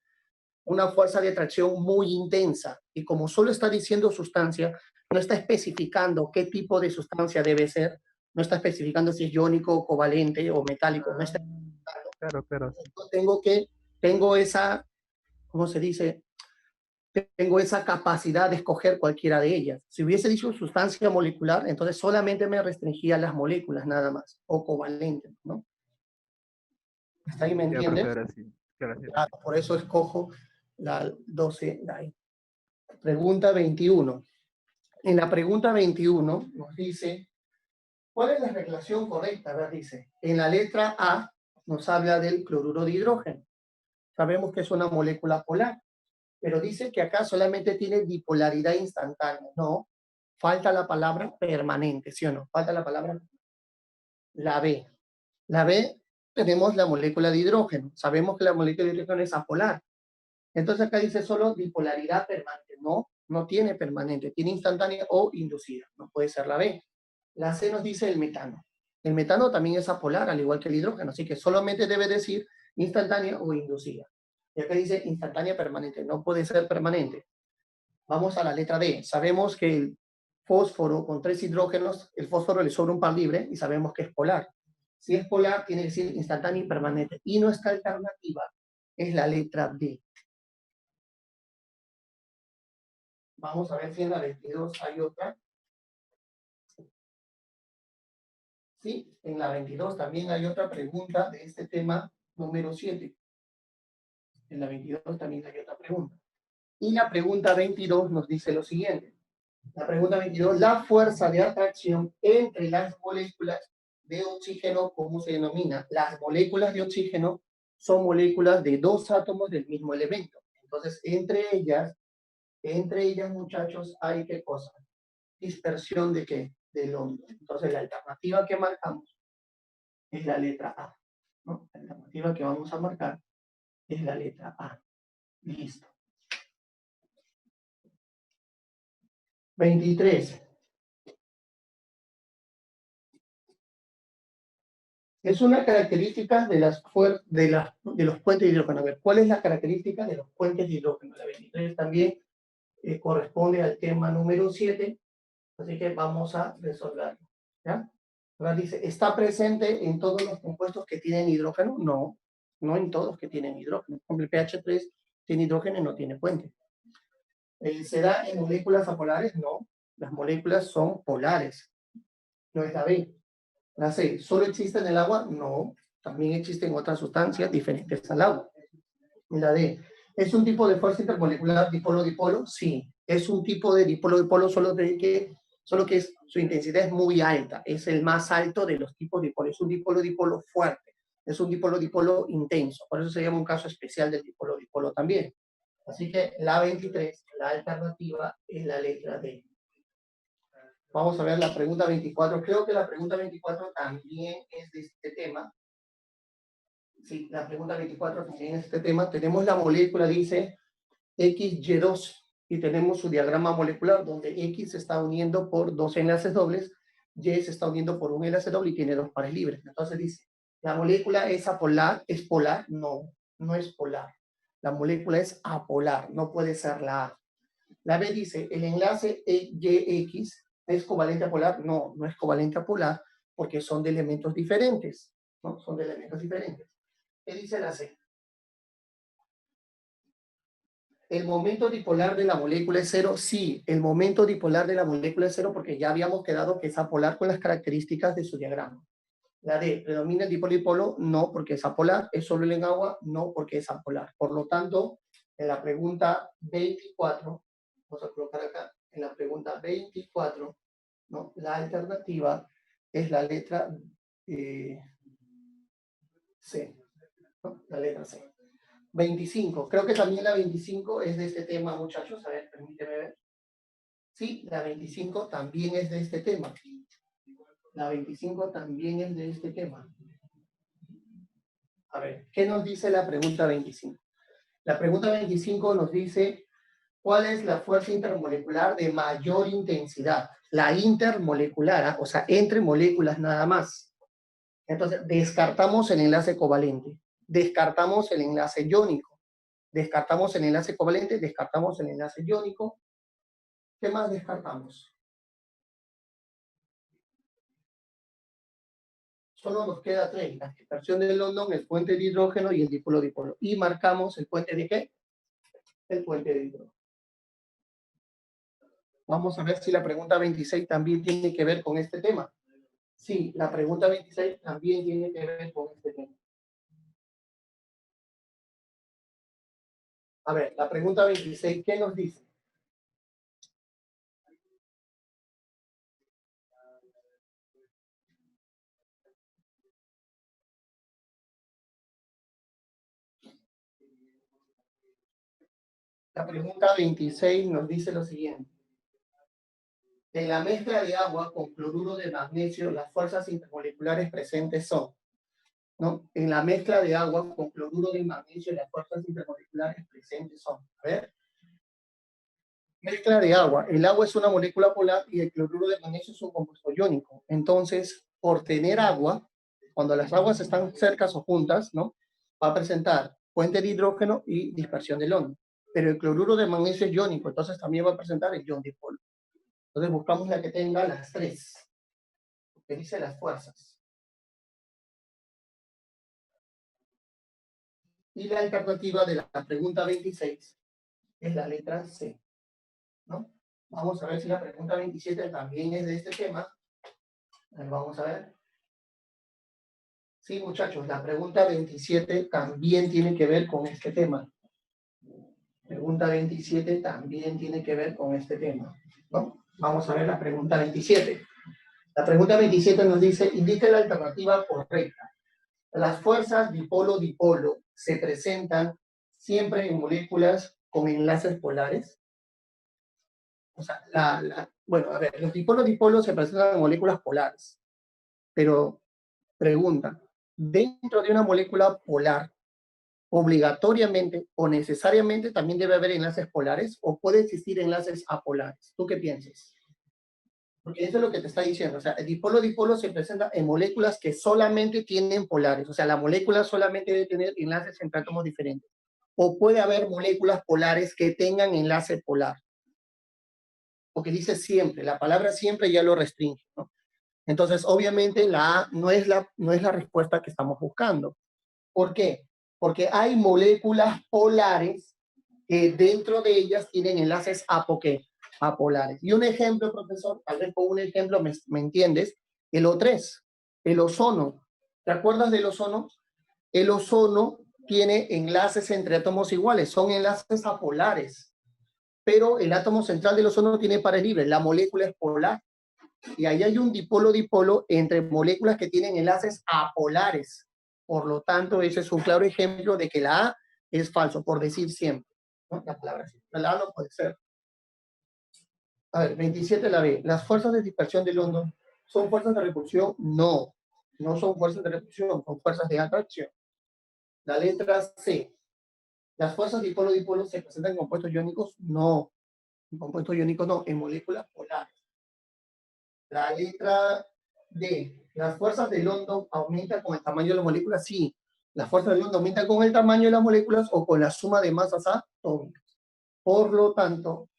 una fuerza de atracción muy intensa. Y como solo está diciendo sustancia, no está especificando qué tipo de sustancia debe ser, no está especificando si es iónico, covalente o metálico, no está especificando. Claro, claro. Tengo esa, ¿cómo se dice? Tengo esa capacidad de escoger cualquiera de ellas. Si hubiese dicho sustancia molecular, entonces solamente me restringía a las moléculas nada más, o covalentes, ¿no? ¿Hasta ahí me Ya, profe, entiendes? ahora sí. Gracias. Claro, por eso escojo la 12 de ahí. Pregunta 21. En la pregunta 21 nos dice, ¿cuál es la relación correcta? A ver, dice, en la letra A nos habla del cloruro de hidrógeno. Sabemos que es una molécula polar, pero dice que acá solamente tiene bipolaridad instantánea. No, falta la palabra permanente, ¿sí o no? Falta la palabra la B. La B tenemos la molécula de hidrógeno. Sabemos que la molécula de hidrógeno es apolar. Entonces acá dice solo bipolaridad permanente. No, no tiene permanente, tiene instantánea o inducida. No puede ser la B. La C nos dice el metano. El metano también es apolar, al igual que el hidrógeno, así que solamente debe decir instantánea o inducida. Y acá dice instantánea permanente, no puede ser permanente. Vamos a la letra D. Sabemos que el fósforo con 3 hidrógenos, el fósforo le sobra un par libre y sabemos que es polar. Si es polar, tiene que decir instantánea y permanente. Y nuestra alternativa es la letra D. Vamos a ver si en la 22 hay otra. Sí, en la 22 también hay otra pregunta de este tema número 7. En la 22 también hay otra pregunta. Y la pregunta 22 nos dice lo siguiente. La pregunta 22, la fuerza de atracción entre las moléculas de oxígeno, ¿cómo se denomina? Las moléculas de oxígeno son moléculas de 2 átomos del mismo elemento. Entonces, entre ellas, muchachos, hay ¿qué cosa? Dispersión de ¿qué? Del hondo. Entonces, la alternativa que marcamos es la letra A, ¿no? La alternativa que vamos a marcar es la letra A. Listo. 23. Es una característica de los puentes de hidrógeno. A ver, ¿cuál es la característica de los puentes de hidrógeno? La 23 también corresponde al tema número 7, así que vamos a resolverlo. ¿Ya? Ahora dice, ¿está presente en todos los compuestos que tienen hidrógeno? No, no en todos que tienen hidrógeno. Por ejemplo, el pH 3 tiene hidrógeno y no tiene puente. ¿Se da en moléculas apolares? No, las moléculas son polares. No es la B. La C, ¿solo existe en el agua? No, también existen otras sustancias diferentes al agua. Y la D, ¿es un tipo de fuerza intermolecular dipolo-dipolo? Sí, es un tipo de dipolo-dipolo, solo que su intensidad es muy alta, es el más alto de los tipos dipolo, es un dipolo-dipolo fuerte, es un dipolo-dipolo intenso, por eso se llama un caso especial del dipolo-dipolo también. Así que la 23, la alternativa es la letra D. Vamos a ver la pregunta 24. Creo que la pregunta 24 también es de este tema. Sí, la pregunta 24 también es de este tema. Tenemos la molécula, dice XY2, y tenemos su diagrama molecular, donde X se está uniendo por 2 enlaces dobles, Y se está uniendo por un enlace doble y tiene 2 pares libres. Entonces dice, ¿la molécula es apolar? ¿Es polar? No, no es polar. La molécula es apolar, no puede ser la A. La B dice, ¿el enlace YX es covalente a polar? No, no es covalente a polar porque son de elementos diferentes, ¿no? Son de elementos diferentes. ¿Qué dice la C? ¿El momento dipolar de la molécula es cero? Sí, el momento dipolar de la molécula es cero porque ya habíamos quedado que es apolar con las características de su diagrama. La D, ¿predomina el dipolo-dipolo? No, porque es apolar. ¿Es soluble en agua? No, porque es apolar. Por lo tanto, en la pregunta 24, vamos a colocar acá, en la pregunta 24, ¿no? La alternativa es la letra C, ¿no? La letra C. 25, creo que también la 25 es de este tema, muchachos. A ver, permíteme ver. Sí, la 25 también es de este tema. La 25 también es de este tema. A ver, ¿qué nos dice la pregunta 25? La pregunta 25 nos dice, ¿cuál es la fuerza intermolecular de mayor intensidad? La intermolecular, o sea, entre moléculas nada más. Entonces, descartamos el enlace covalente, descartamos el enlace iónico, descartamos el enlace covalente, descartamos el enlace iónico. ¿Qué más descartamos? Solo nos queda 3, la dispersión del London, el puente de hidrógeno y el dipolo-dipolo. Y marcamos el puente de ¿qué? El puente de hidrógeno. Vamos a ver si la pregunta 26 también tiene que ver con este tema. Sí, la pregunta 26 también tiene que ver con este tema. A ver, la pregunta 26, ¿qué nos dice? La pregunta 26 nos dice lo siguiente. En la mezcla de agua con cloruro de magnesio, las fuerzas intermoleculares presentes son, ¿no? En la mezcla de agua con cloruro de magnesio, las fuerzas intermoleculares presentes son. A ver. Mezcla de agua. El agua es una molécula polar y el cloruro de magnesio es un compuesto iónico. Entonces, por tener agua, cuando las aguas están cercas o juntas, ¿no? Va a presentar puente de hidrógeno y dispersión de London. Pero el cloruro de magnesio es iónico, entonces también va a presentar el ion dipolo. Entonces buscamos la que tenga las 3, que dice las fuerzas. Y la alternativa de la pregunta 26 es la letra C, ¿no? Vamos a ver si la pregunta 27 también es de este tema. Vamos a ver. Sí, muchachos, la pregunta 27 también tiene que ver con este tema. Pregunta 27 también tiene que ver con este tema, ¿no? Vamos a ver la pregunta 27. La pregunta 27 nos dice, indique la alternativa correcta. Las fuerzas dipolo-dipolo se presentan siempre en moléculas con enlaces polares. O sea, bueno, a ver, los dipolo-dipolo se presentan en moléculas polares. Pero, pregunta, dentro de una molécula polar, obligatoriamente o necesariamente también debe haber enlaces polares o puede existir enlaces apolares. ¿Tú qué piensas? Porque eso es lo que te está diciendo. O sea, el dipolo-dipolo se presenta en moléculas que solamente tienen polares. O sea, la molécula solamente debe tener enlaces entre átomos diferentes. O puede haber moléculas polares que tengan enlace polar. Porque dice siempre, la palabra siempre ya lo restringe, ¿no? Entonces, obviamente, la A no es la respuesta que estamos buscando. ¿Por qué? Porque hay moléculas polares que dentro de ellas tienen enlaces apolares. Y un ejemplo, profesor, tal vez con un ejemplo me entiendes, el O3, el ozono. ¿Te acuerdas del ozono? El ozono tiene enlaces entre átomos iguales, son enlaces apolares. Pero el átomo central del ozono tiene pares libres, la molécula es polar. Y ahí hay un dipolo-dipolo entre moléculas que tienen enlaces apolares. Por lo tanto, ese es un claro ejemplo de que la A es falso, por decir siempre, ¿no? La palabra siempre. La A no puede ser. A ver, 27 la B. ¿Las fuerzas de dispersión de London son fuerzas de repulsión? No, no son fuerzas de repulsión, son fuerzas de atracción. La letra C. ¿Las fuerzas dipolo-dipolo se presentan en compuestos iónicos? No, en compuestos iónicos no, en moléculas polares. La letra D. ¿Las fuerzas de London aumentan con el tamaño de las moléculas? Sí. ¿Las fuerzas de London aumentan con el tamaño de las moléculas o con la suma de masas atómicas? Por lo tanto,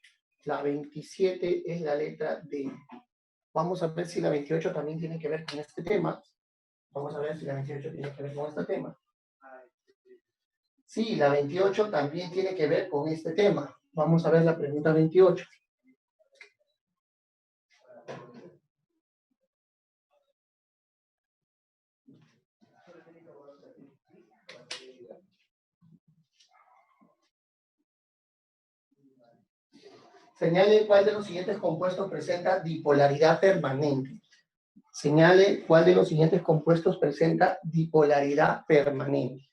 la 27 es la letra D. Vamos a ver si la 28 también tiene que ver con este tema. Vamos a ver si la 28 tiene que ver con este tema. Sí, la 28 también tiene que ver con este tema. Vamos a ver la pregunta 28. Señale cuál de los siguientes compuestos presenta dipolaridad permanente. Señale cuál de los siguientes compuestos presenta dipolaridad permanente.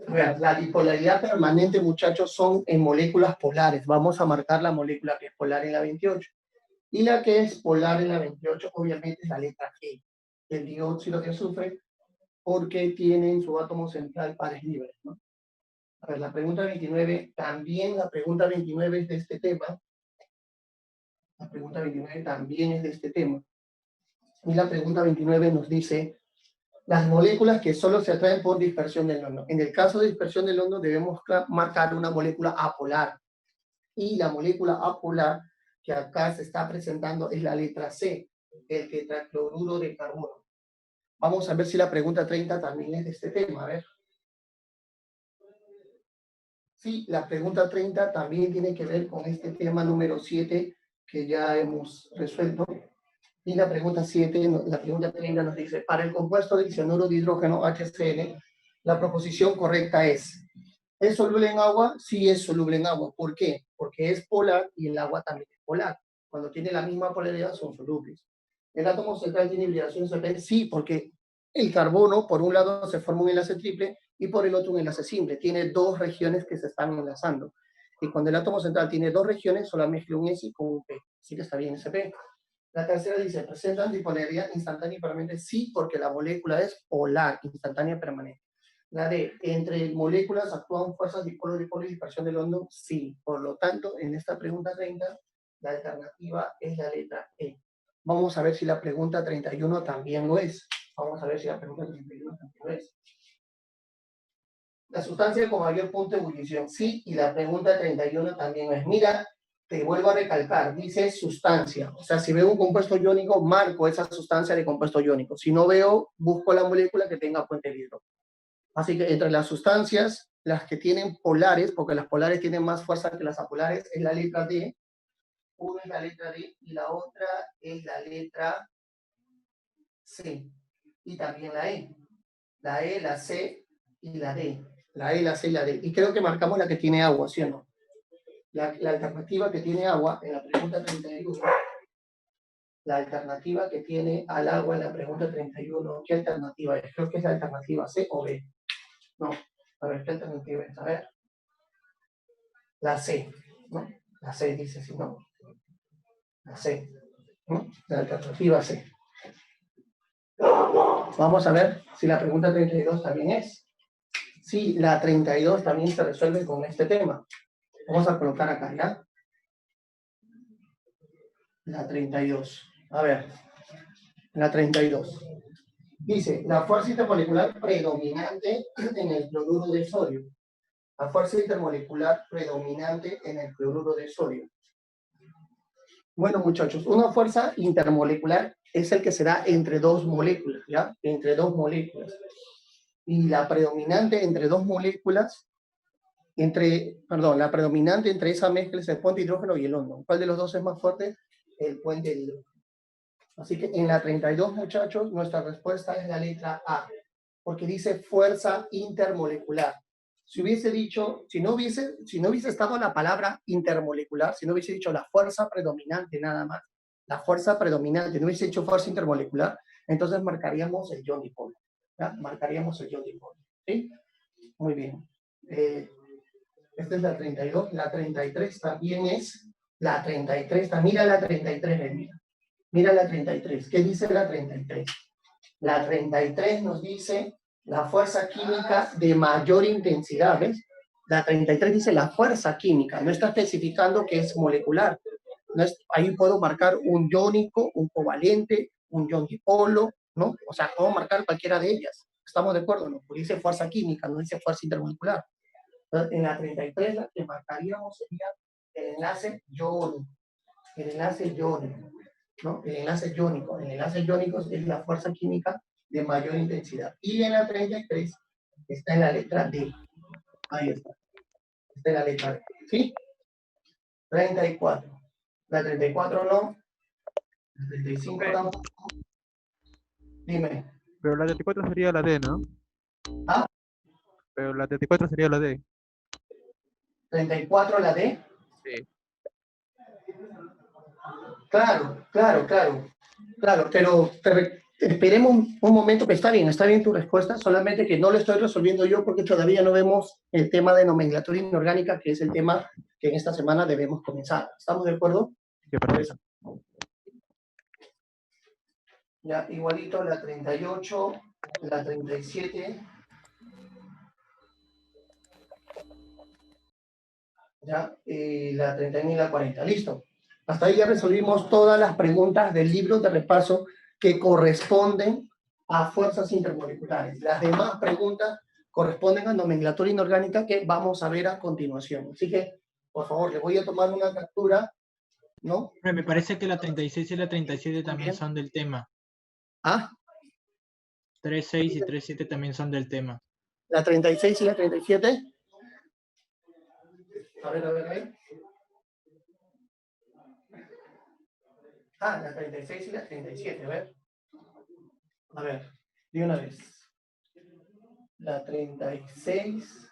Vean, la dipolaridad permanente, muchachos, son en moléculas polares. Vamos a marcar la molécula que es polar en la 28. Y la que es polar en la 28, obviamente, es la letra G, el dióxido de azufre, porque tiene en su átomo central pares libres, ¿no? A ver, la pregunta 29, también la pregunta 29 es de este tema. La pregunta 29 también es de este tema. Y la pregunta 29 nos dice las moléculas que solo se atraen por dispersión del hondo. En el caso de dispersión del hondo debemos marcar una molécula apolar. Y la molécula apolar que acá se está presentando es la letra C, el tetracloruro de carbono. Vamos a ver si la pregunta 30 también es de este tema. A ver. Sí, la pregunta 30 también tiene que ver con este tema número 7 que ya hemos resuelto. Y la pregunta 7, la pregunta 30 nos dice, para el compuesto del cianuro de hidrógeno HCl, la proposición correcta ¿es soluble en agua? Sí es soluble en agua. ¿Por qué? Porque es polar y el agua también es polar. Cuando tiene la misma polaridad son solubles. ¿El átomo central tiene hibridación CP? Sí, porque el carbono, por un lado, se forma un enlace triple y por el otro un enlace simple. Tiene dos regiones que se están enlazando. Y cuando el átomo central tiene dos regiones, solo mezcla un S con un P. Así que está bien ese P. La tercera dice, ¿presentan dipolaridad instantánea y permanente? Sí, porque la molécula es polar, instantánea y permanente. La D, ¿entre moléculas actúan fuerzas dipolo-dipolo y dispersión del hondo? Sí. Por lo tanto, en esta pregunta 30, la alternativa es la letra E. Vamos a ver si la pregunta 31 también lo es. Vamos a ver si la pregunta 31 también lo es. La sustancia con mayor punto de ebullición, sí, y la pregunta 31 también es. Mira, te vuelvo a recalcar, dice sustancia. O sea, si veo un compuesto iónico, marco esa sustancia de compuesto iónico. Si no veo, busco la molécula que tenga puente de hidrógeno. Así que entre las sustancias, las que tienen polares, porque las polares tienen más fuerza que las apolares, es la letra D. Una es la letra D y la otra es la letra C. Y también la E. La E, la C y la D. La E, la C y la D. Y creo que marcamos la que tiene agua, ¿sí o no? La alternativa que tiene agua en la pregunta 31. La alternativa que tiene al agua en la pregunta 31. ¿Qué alternativa es? Creo que es la alternativa C o B. No. A ver, ¿qué alternativa es? A ver. La C. ¿No? La C dice si no. La C. ¿No? La alternativa C. Vamos a ver si la pregunta 32 también es. Sí, la 32 también se resuelve con este tema. Vamos a colocar acá, ¿ya? La 32. A ver. La 32. Dice, la fuerza intermolecular predominante en el cloruro de sodio. La fuerza intermolecular predominante en el cloruro de sodio. Bueno, muchachos, una fuerza intermolecular es el que se da entre dos moléculas, ¿ya? Entre dos moléculas. Y la predominante entre dos moléculas, la predominante entre esa mezcla es el puente de hidrógeno y el hondo. ¿Cuál de los dos es más fuerte? El puente de hidrógeno. Así que en la 32, muchachos, nuestra respuesta es la letra A, porque dice fuerza intermolecular. Si hubiese dicho, si no hubiese estado la palabra intermolecular, si no hubiese dicho la fuerza predominante nada más, la fuerza predominante, no hubiese dicho fuerza intermolecular, entonces marcaríamos el ion dipolo, ¿ya? Marcaríamos el ion dipolo, ¿sí? Muy bien. Esta es la 32, la 33 también es, la 33, mira la 33, mira. Mira la 33. ¿Qué dice la 33? La 33 nos dice la fuerza química de mayor intensidad, ¿ves? La 33 dice la fuerza química, no está especificando que es molecular. Ahí puedo marcar un iónico, un covalente, un ion dipolo, ¿no? O sea, puedo marcar cualquiera de ellas. ¿Estamos de acuerdo? No, porque dice fuerza química, no dice fuerza intermolecular. Entonces, en la 33 la que marcaríamos sería el enlace iónico. El enlace iónico, ¿no? El enlace iónico. El enlace iónico es la fuerza química de mayor intensidad. Y en la 33 está en la letra D. Ahí está. Está en la letra D. ¿Sí? 34. La 34 no. La 35 Profe, tampoco. Dime. pero la 34 sería la D, ¿no? ¿Ah? Pero la 34 sería la D. 34 la D. Sí. Claro, claro, claro. Claro, pero esperemos un momento, que está bien tu respuesta, solamente que no lo estoy resolviendo yo porque todavía no vemos el tema de nomenclatura inorgánica, que es el tema que en esta semana debemos comenzar. ¿Estamos de acuerdo? Qué Por eso. perfecto. Ya, igualito la 38, la 37. Ya, la 31 y la 40. Listo. Hasta ahí ya resolvimos todas las preguntas del libro de repaso que corresponden a fuerzas intermoleculares. Las demás preguntas corresponden a nomenclatura inorgánica que vamos a ver a continuación. Así que, por favor, le voy a tomar una captura, ¿no? Me parece que la 36 y la 37 también Bien. son del tema. Ah, 36 y 37 también son del tema. la 36 y la 37. A ver, a ver. Ah, la 36 y la 37, a ver. A ver, de una vez. La 36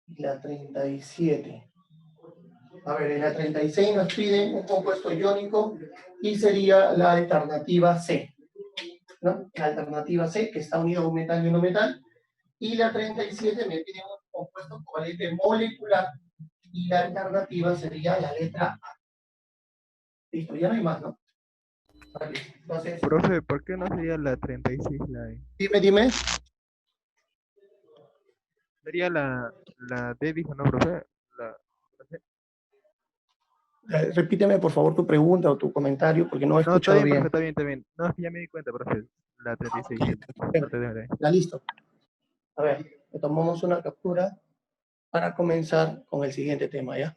y la 37. A ver, en la 36 nos piden un compuesto iónico y sería la alternativa C, ¿no? La alternativa C, que está unido a un metal y un no metal. Y la 37 me piden un compuesto covalente molecular y la alternativa sería la letra A. Listo, ya no hay más, ¿no? Vale, entonces, Profe, ¿por qué no sería la 36 la D? dime. Sería la D, dijo, ¿no, profe? La C. Repíteme por favor tu pregunta o tu comentario porque no he No, está escuchado bien, profe, bien. está bien, está bien. No, es que ya me di cuenta, profe. La 36. La 36. Ya listo. A ver, le tomamos una captura para comenzar con el siguiente tema, ¿ya?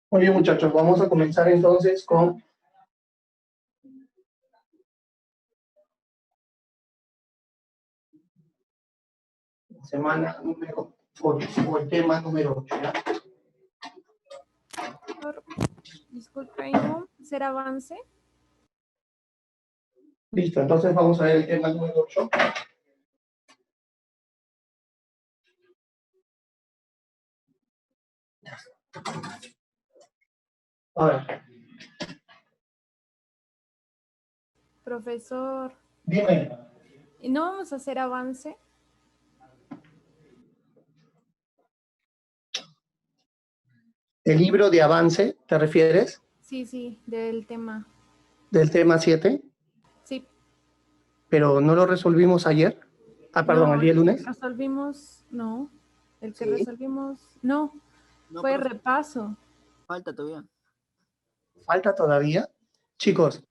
Muy bien, muchachos, vamos a comenzar entonces con semana número 8, o el tema número 8, ¿ya? Disculpe, ¿y no hacer avance? Listo, entonces vamos a ver el tema número 8. A ver, Profesor, dime, ¿y no vamos a hacer avance? ¿el libro de avance te refieres? Sí, del tema. Del tema 7, Sí. pero no lo resolvimos ayer. Ah, perdón, No, el día lunes. resolvimos, no. El que Sí. resolvimos, no, No, fue profe, repaso. falta todavía. Falta todavía. Chicos,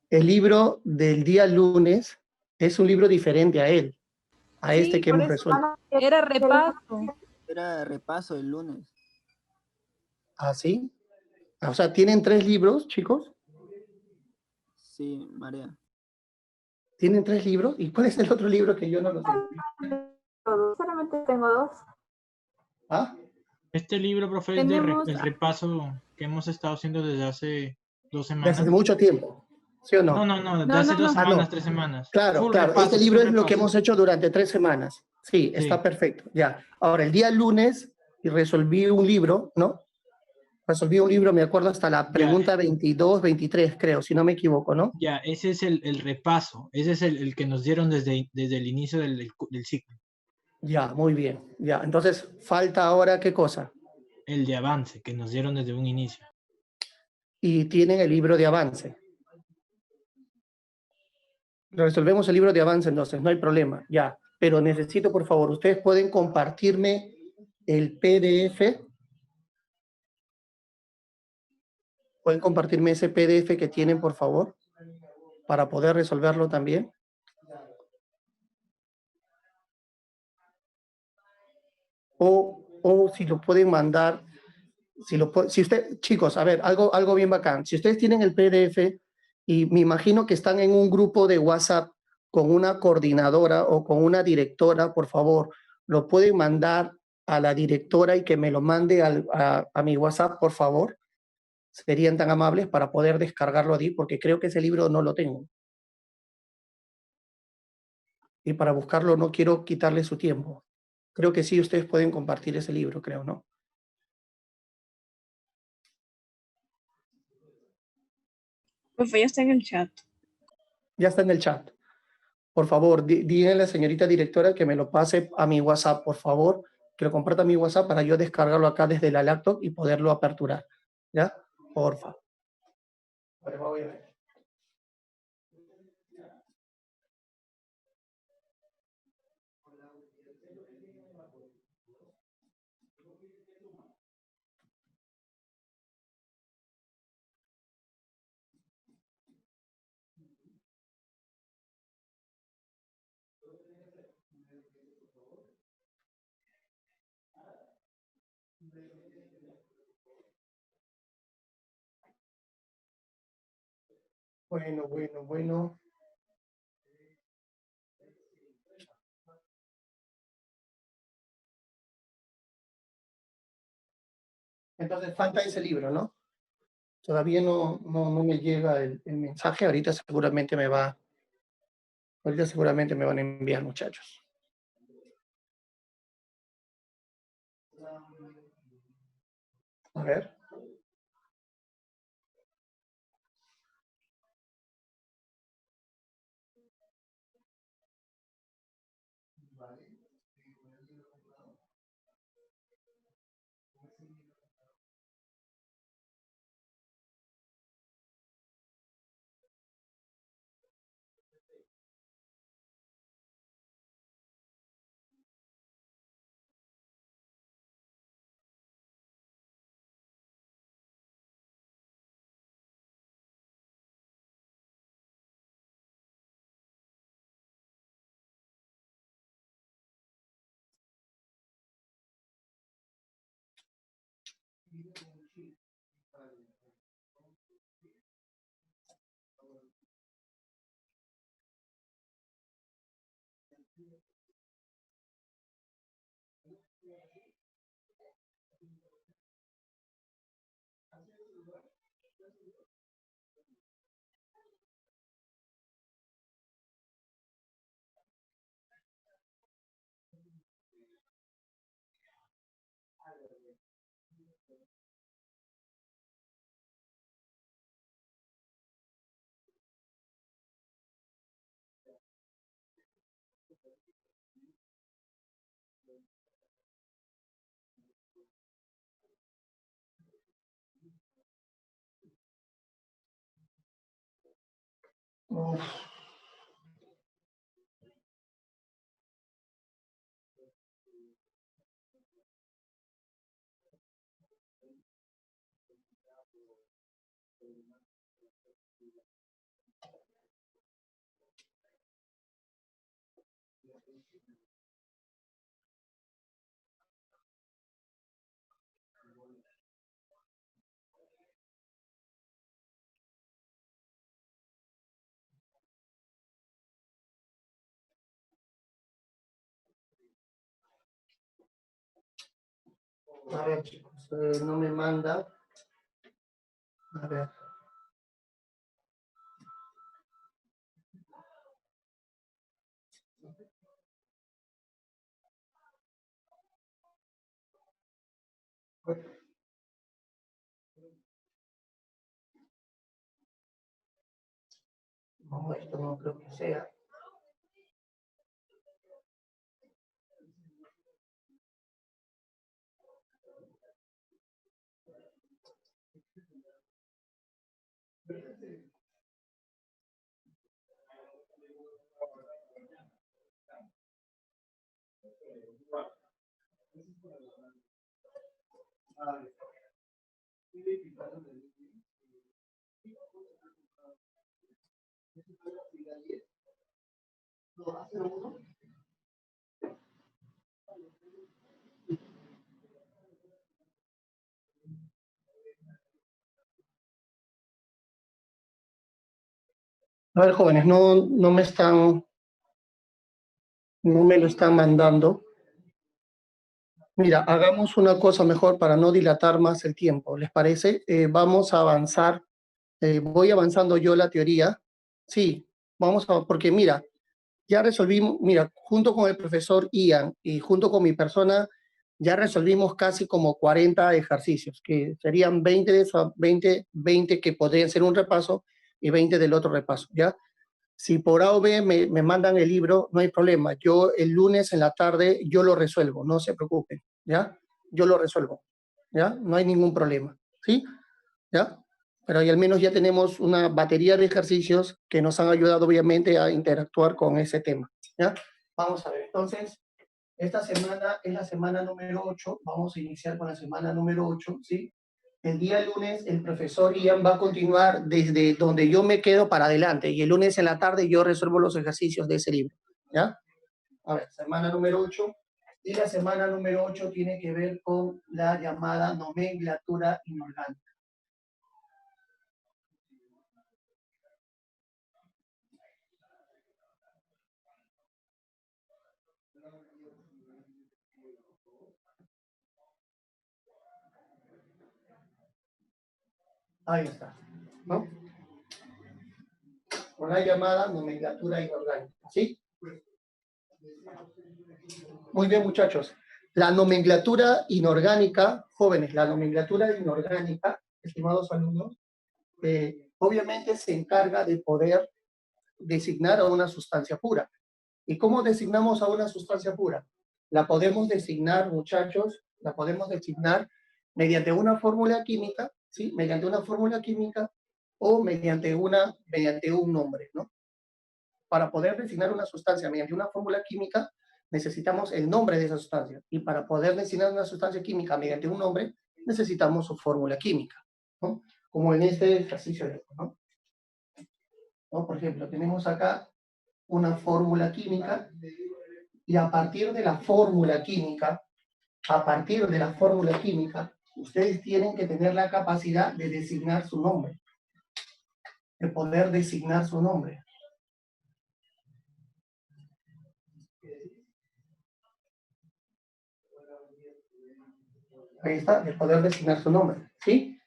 el libro del día lunes es un libro diferente a él, a Sí, este que por hemos eso. resuelto. Era repaso. Era repaso el lunes. ¿Ah, sí? O sea, ¿tienen 3 libros, chicos? Sí, María. ¿Tienen 3 libros? ¿Y cuál es el otro libro que yo no lo sé? Solamente tengo 2. ¿Ah? Este libro, profe, es de Tenemos, el repaso que hemos estado haciendo desde hace 2 Desde hace semanas. mucho tiempo, ¿sí o no? No, de No, hace no, 2 no. Ah, semanas, no. 3 semanas. Claro, Full claro. repaso, Este libro full es lo que repaso. hemos hecho durante 3 semanas. Sí, está Sí. perfecto, ya. Ahora, el día lunes y resolví un libro, ¿no? Resolví un libro, me acuerdo, hasta la pregunta 22, 23, creo, si no me equivoco, ¿no? Ya, ese es el repaso. Ese es el que nos dieron desde el inicio del ciclo. Ya, muy bien. Ya, entonces, falta ahora, ¿qué cosa? El de avance, que nos dieron desde un inicio. Y tienen el libro de avance. Resolvemos el libro de avance, entonces, no hay problema, ya. Pero necesito, por favor, ustedes pueden compartirme el PDF. ¿Pueden compartirme ese PDF que tienen, por favor? Para poder resolverlo también. O si lo pueden mandar, si usted, chicos, a ver, algo bien bacán. Si ustedes tienen el PDF y me imagino que están en un grupo de WhatsApp con una coordinadora o con una directora, por favor, lo pueden mandar a la directora y que me lo mande a mi WhatsApp, por favor. Serían tan amables para poder descargarlo allí, porque creo que ese libro no lo tengo. Y para buscarlo no quiero quitarle su tiempo. Creo que sí, ustedes pueden compartir ese libro, creo, ¿no? Profe, ya está en el chat. Ya está en el chat. por favor, díganle a la señorita directora que me lo pase a mi WhatsApp, por favor, que lo comparta a mi WhatsApp para yo descargarlo acá desde la laptop y poderlo aperturar. ¿Ya? Porfa. Vale, voy a ver. Bueno. Entonces falta ese libro, ¿no? Todavía no me llega el mensaje. Ahorita seguramente me van a enviar, muchachos. A ver. A ver, chicos, no me manda. A ver. No, esto no creo que sea. A ver, jóvenes, no me lo están mandando. Mira, hagamos una cosa mejor para no dilatar más el tiempo. ¿Les parece? Vamos a avanzar. Voy avanzando yo la teoría. Sí, porque mira, ya resolvimos, mira, junto con el profesor Ian y junto con mi persona, ya resolvimos casi como 40 ejercicios, que serían 20 que podrían ser un repaso y 20 del otro repaso, ¿ya? Si por A o B me mandan el libro, no hay problema. Yo el lunes en la tarde, yo lo resuelvo, no se preocupen, ¿ya? Yo lo resuelvo, ¿ya? No hay ningún problema, ¿sí? ¿Ya? Pero ahí al menos ya tenemos una batería de ejercicios que nos han ayudado obviamente a interactuar con ese tema, ¿ya? Vamos a ver, entonces, esta semana es la semana número 8, vamos a iniciar con la semana número 8, ¿sí? El día lunes el profesor Ian va a continuar desde donde yo me quedo para adelante y el lunes en la tarde yo resuelvo los ejercicios de ese libro, ¿ya? A ver, semana número 8. Y la semana número 8 tiene que ver con la llamada nomenclatura inorgánica. Ahí está, ¿no? Con la llamada nomenclatura inorgánica, ¿sí? Muy bien, muchachos. La nomenclatura inorgánica, jóvenes, la nomenclatura inorgánica, estimados alumnos, obviamente se encarga de poder designar a una sustancia pura. ¿Y cómo designamos a una sustancia pura? La podemos designar, muchachos, la podemos designar mediante una fórmula química, ¿sí? Mediante una fórmula química o mediante un nombre, ¿no? Para poder designar una sustancia mediante una fórmula química, necesitamos el nombre de esa sustancia. Y para poder designar una sustancia química mediante un nombre, necesitamos su fórmula química, ¿no? Como en este ejercicio, ¿no? ¿No? Por ejemplo, tenemos acá una fórmula química y a partir de la fórmula química, ustedes tienen que tener la capacidad de designar su nombre, de poder designar su nombre. Ahí está, de poder designar su nombre, ¿sí?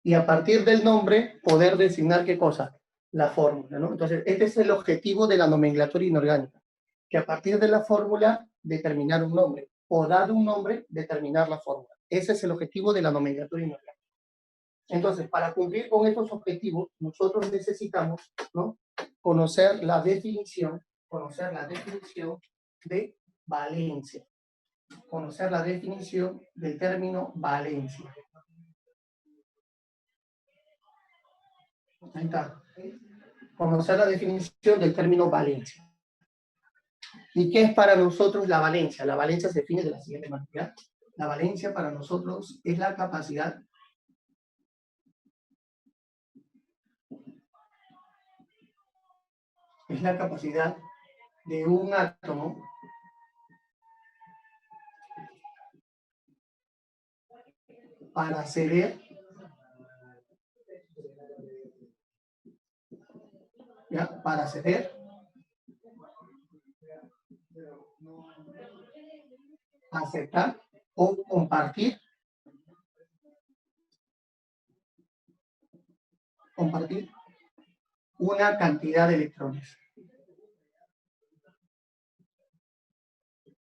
Y a partir del nombre, poder designar ¿qué cosa? La fórmula, ¿no? Entonces, este es el objetivo de la nomenclatura inorgánica, que a partir de la fórmula, determinar un nombre, o dado un nombre, determinar la fórmula. Ese es el objetivo de la nomenclatura inorgánica. Entonces, para cumplir con estos objetivos, nosotros necesitamos, ¿no? Conocer la definición de valencia. Conocer la definición del término valencia. Ahí está. Conocer la definición del término valencia. ¿Y qué es para nosotros la valencia? La valencia se define de la siguiente manera. La valencia para nosotros es la capacidad de un átomo para acceder aceptar o compartir una cantidad de electrones.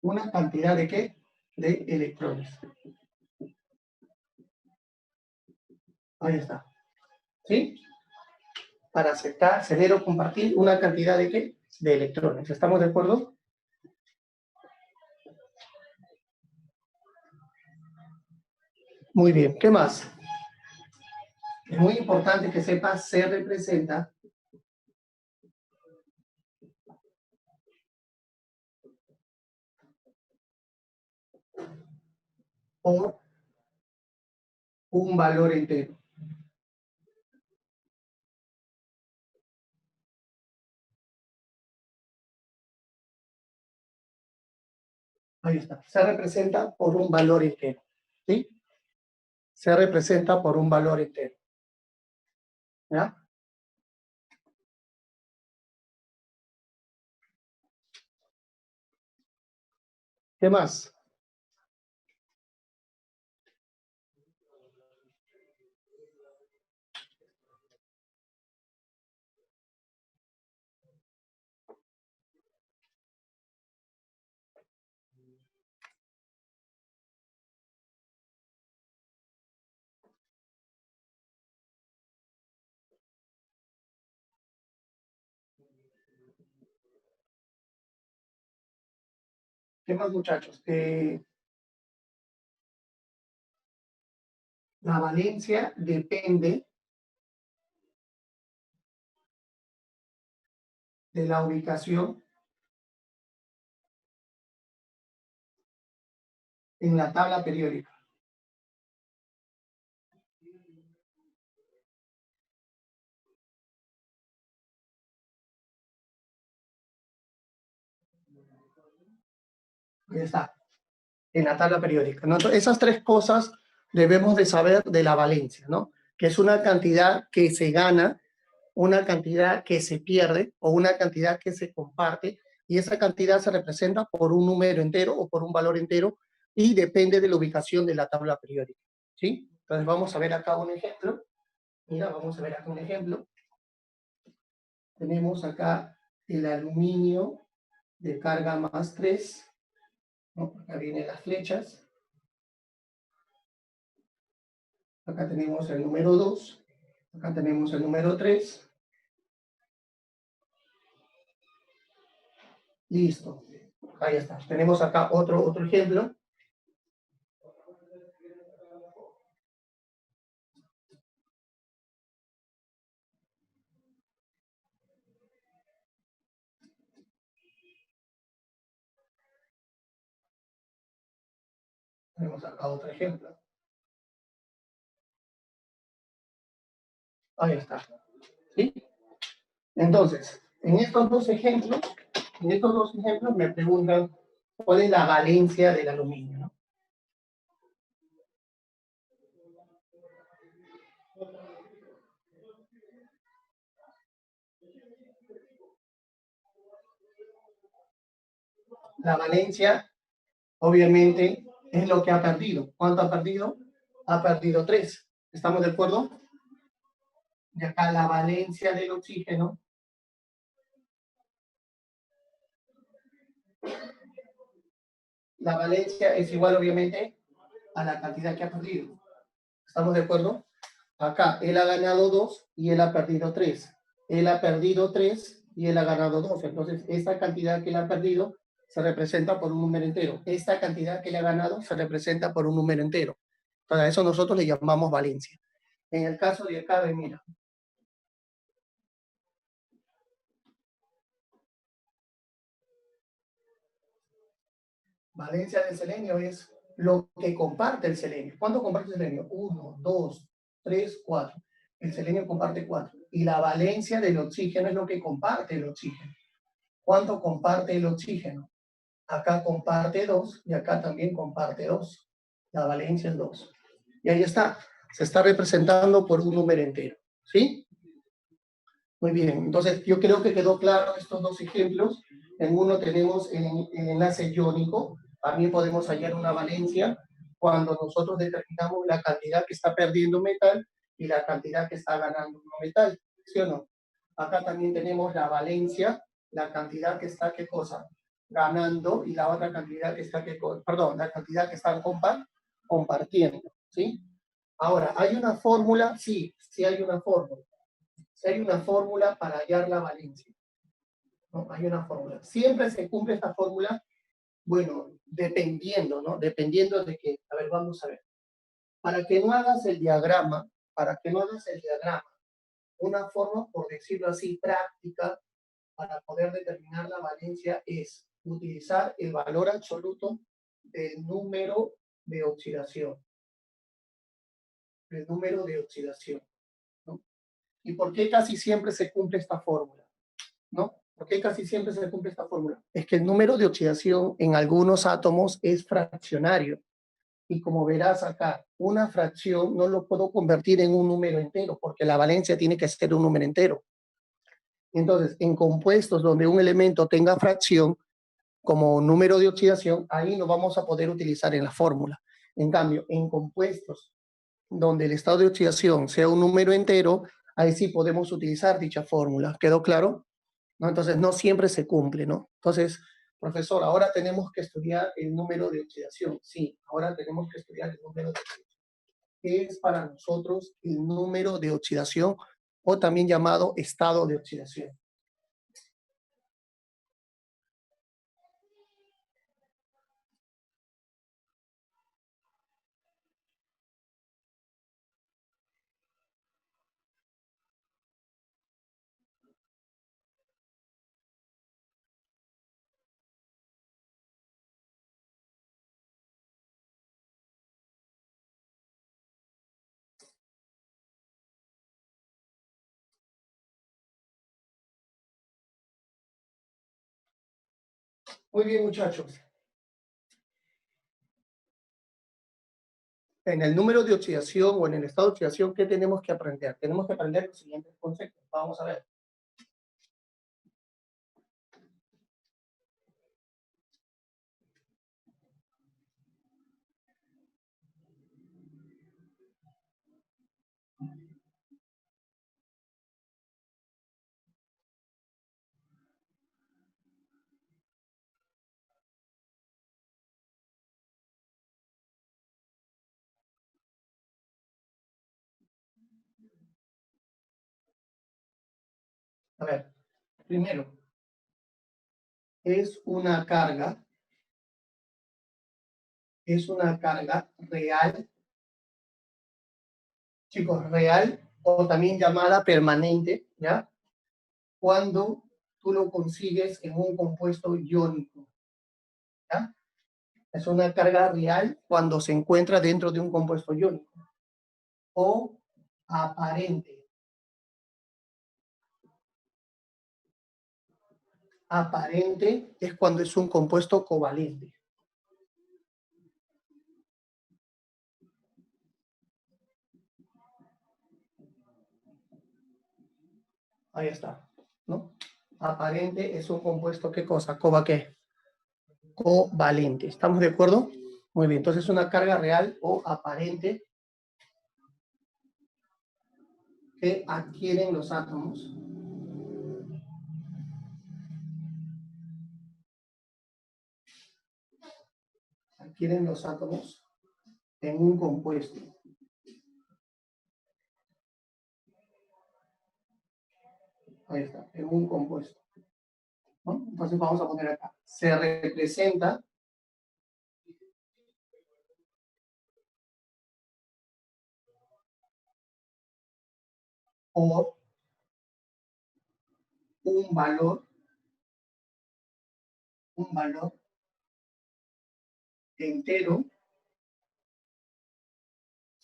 ¿Una cantidad de qué? De electrones. Ahí está. ¿Sí? Para aceptar, ceder o compartir una cantidad de qué? De electrones. ¿Estamos de acuerdo? Muy bien. ¿Qué más? Es muy importante que sepas, se representa por un valor entero. Ahí está. Se representa por un valor entero. ¿Sí? Se representa por un valor entero. ¿Ya? ¿Qué más? ¿Qué más, muchachos? La valencia depende de la ubicación en la tabla periódica. Ahí está, en la tabla periódica, ¿no? Entonces, esas tres cosas debemos de saber de la valencia, ¿no? Que es una cantidad que se gana, una cantidad que se pierde o una cantidad que se comparte, y esa cantidad se representa por un número entero o por un valor entero y depende de la ubicación de la tabla periódica, ¿sí? Entonces vamos a ver acá un ejemplo. Mira, vamos a ver acá un ejemplo. Tenemos acá el aluminio de carga más 3, ¿no? Acá vienen las flechas. Acá tenemos el número 2. Acá tenemos el número 3. Listo. Ahí está. Tenemos acá otro ejemplo. Tenemos acá otro ejemplo. Ahí está. ¿Sí? Entonces, en estos dos ejemplos me preguntan cuál es la valencia del aluminio, ¿no? La valencia, obviamente, es lo que ha perdido. ¿Cuánto ha perdido? Ha perdido 3. ¿Estamos de acuerdo? Y acá la valencia del oxígeno es igual, obviamente, a la cantidad que ha perdido. ¿Estamos de acuerdo? Acá, él ha ganado 2 y él ha perdido 3. Él ha perdido 3 y él ha ganado 2. Entonces, esta cantidad que él ha perdido se representa por un número entero. Esta cantidad que él ha ganado se representa por un número entero. Para eso nosotros le llamamos valencia. En el caso de acá, mira. Valencia del selenio es lo que comparte el selenio. ¿Cuánto comparte el selenio? 1, 2, 3, 4. El selenio comparte 4. Y la valencia del oxígeno es lo que comparte el oxígeno. ¿Cuánto comparte el oxígeno? Acá comparte 2 y acá también comparte 2. La valencia es 2. Y ahí está. Se está representando por un número entero. ¿Sí? Muy bien. Entonces, yo creo que quedó claro estos dos ejemplos. En uno tenemos el enlace iónico. También podemos hallar una valencia cuando nosotros determinamos la cantidad que está perdiendo un metal y la cantidad que está ganando un metal. ¿Sí o no? Acá también tenemos la valencia, la cantidad que está, ¿qué cosa? Ganando, y la otra cantidad que está, la cantidad que están compartiendo. ¿Sí? Ahora, ¿hay una fórmula? Sí, sí hay una fórmula. Sí hay una fórmula para hallar la valencia. ¿No? Hay una fórmula. Siempre se cumple esta fórmula, bueno, dependiendo, ¿no? Dependiendo de que, a ver, vamos a ver. Para que no hagas el diagrama, una forma, por decirlo así, práctica, para poder determinar la valencia es utilizar el valor absoluto del número de oxidación. El número de oxidación, ¿no? ¿Y por qué casi siempre se cumple esta fórmula? ¿No? ¿Por qué casi siempre se cumple esta fórmula? Es que el número de oxidación en algunos átomos es fraccionario. Y como verás acá, una fracción no lo puedo convertir en un número entero, porque la valencia tiene que ser un número entero. Entonces, en compuestos donde un elemento tenga fracción como número de oxidación, ahí lo vamos a poder utilizar en la fórmula. En cambio, en compuestos donde el estado de oxidación sea un número entero, ahí sí podemos utilizar dicha fórmula. ¿Quedó claro? ¿No? Entonces, no siempre se cumple, ¿no? Entonces, profesor, ahora tenemos que estudiar el número de oxidación. Sí, ahora tenemos que estudiar el número de oxidación. ¿Qué es para nosotros el número de oxidación o también llamado estado de oxidación? Muy bien, muchachos. En el número de oxidación o en el estado de oxidación, ¿qué tenemos que aprender? Tenemos que aprender los siguientes conceptos. Vamos a ver. A ver, primero, es una carga real, chicos, real o también llamada permanente, ¿ya? Cuando tú lo consigues en un compuesto iónico, ¿ya? Es una carga real cuando se encuentra dentro de un compuesto iónico. O aparente. Aparente es cuando es un compuesto covalente. Ahí está, ¿no? Aparente es un compuesto, ¿qué cosa? ¿Qué? Covalente. ¿Estamos de acuerdo? Muy bien, entonces una carga real o aparente que adquieren los átomos. Adquieren los átomos en un compuesto. Ahí está, en un compuesto, ¿no? Entonces vamos a poner acá. Se representa por un valor entero,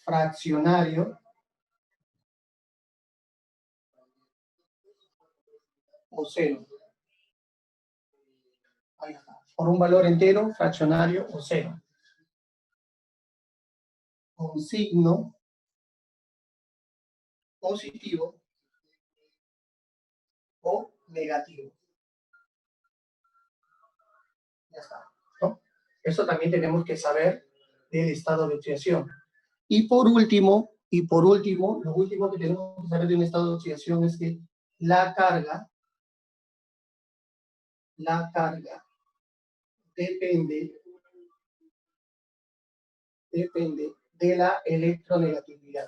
fraccionario o cero. Ahí está. Por un valor entero, fraccionario o cero. Con signo positivo o negativo. Ya está, ¿no? Eso también tenemos que saber del estado de oxidación. Y por último, lo último que tenemos que saber de un estado de oxidación es que la carga depende de la electronegatividad.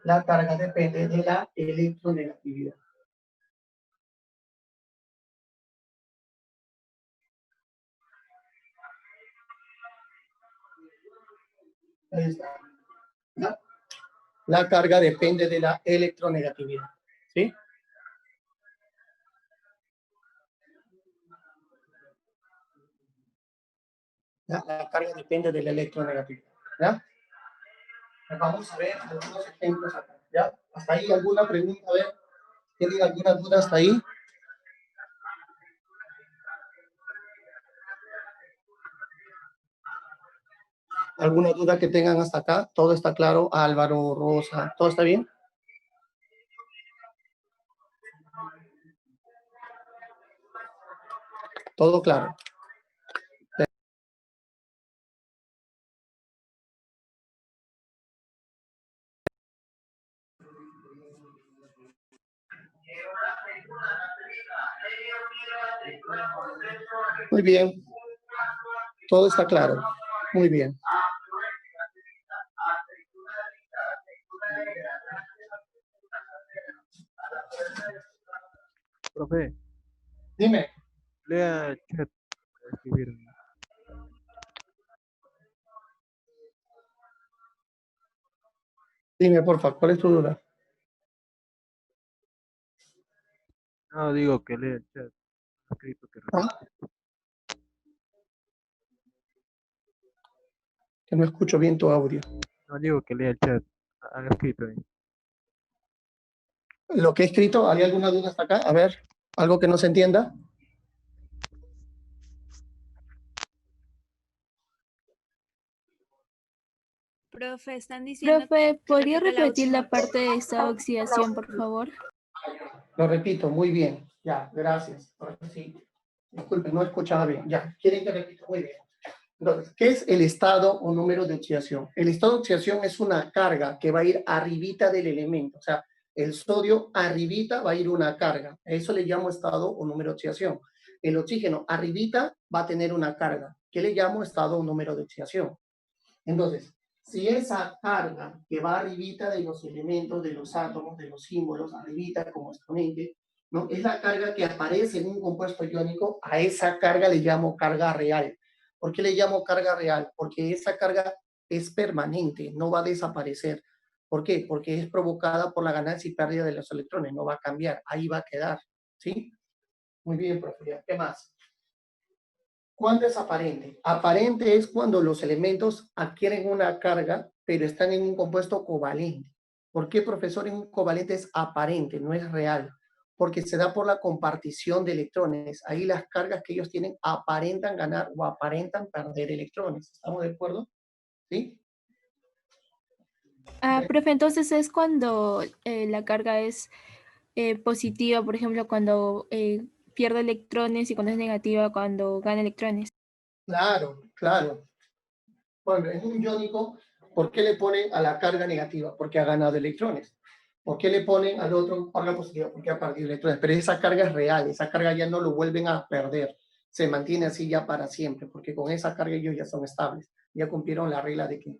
La carga depende de la electronegatividad. Ahí está. ¿No? La carga depende de la electronegatividad. ¿Sí? La carga depende de la electronegatividad. ¿Ya? Vamos a ver algunos ejemplos acá. ¿Ya? ¿Hasta ahí alguna pregunta? A ver, ¿tienen alguna duda hasta ahí? ¿Alguna duda que tengan hasta acá? ¿Todo está claro? Álvaro, Rosa, ¿todo está bien? Todo claro. Muy bien. Todo está claro. Muy bien. Profe, Dime. lea el chat para escribir. Dime, por favor, ¿cuál es tu duda? No, digo que lea el chat escrito que ¿Ah? Que no escucho bien tu audio. no digo que lea el chat, han escrito ahí. Lo que he escrito, ¿hay alguna duda hasta acá? A ver, algo que no se entienda. Profe, están diciendo Profe, ¿podría repita la repetir la última parte de estado de oxidación, por favor? Lo repito, muy bien. Ya, gracias. Ahora sí. Disculpen, no escuchaba bien. Ya, ¿quieren que repita? Muy bien. Entonces, ¿qué es el estado o número de oxidación? El estado de oxidación es una carga que va a ir arribita del elemento. O sea, el sodio arribita va a ir una carga. A eso le llamo estado o número de oxidación. El oxígeno arribita va a tener una carga. ¿Qué le llamo estado o número de oxidación? Entonces, si esa carga que va arribita de los elementos, de los átomos, de los símbolos, arribita como exponente, ¿no? Es la carga que aparece en un compuesto iónico, a esa carga le llamo carga real. ¿Por qué le llamo carga real? Porque esa carga es permanente, no va a desaparecer. ¿Por qué? Porque es provocada por la ganancia y pérdida de los electrones, no va a cambiar, ahí va a quedar. ¿Sí? Muy bien, profe. ¿Qué más? ¿Cuándo es aparente? Aparente es cuando los elementos adquieren una carga, pero están en un compuesto covalente. ¿Por qué, profesor, en un covalente es aparente, no es real? Porque se da por la compartición de electrones. Ahí las cargas que ellos tienen aparentan ganar o aparentan perder electrones. ¿Estamos de acuerdo? ¿Sí? Profe, entonces es cuando la carga es positiva, por ejemplo, cuando pierde electrones y cuando es negativa, cuando gana electrones. Claro, claro. Bueno, en un iónico, ¿por qué le ponen a la carga negativa? Porque ha ganado electrones. ¿Por qué le ponen al otro carga positiva? Porque ha perdido electrones. Pero esa carga es real, esa carga ya no lo vuelven a perder. Se mantiene así ya para siempre, porque con esa carga ellos ya son estables. Ya cumplieron la regla de que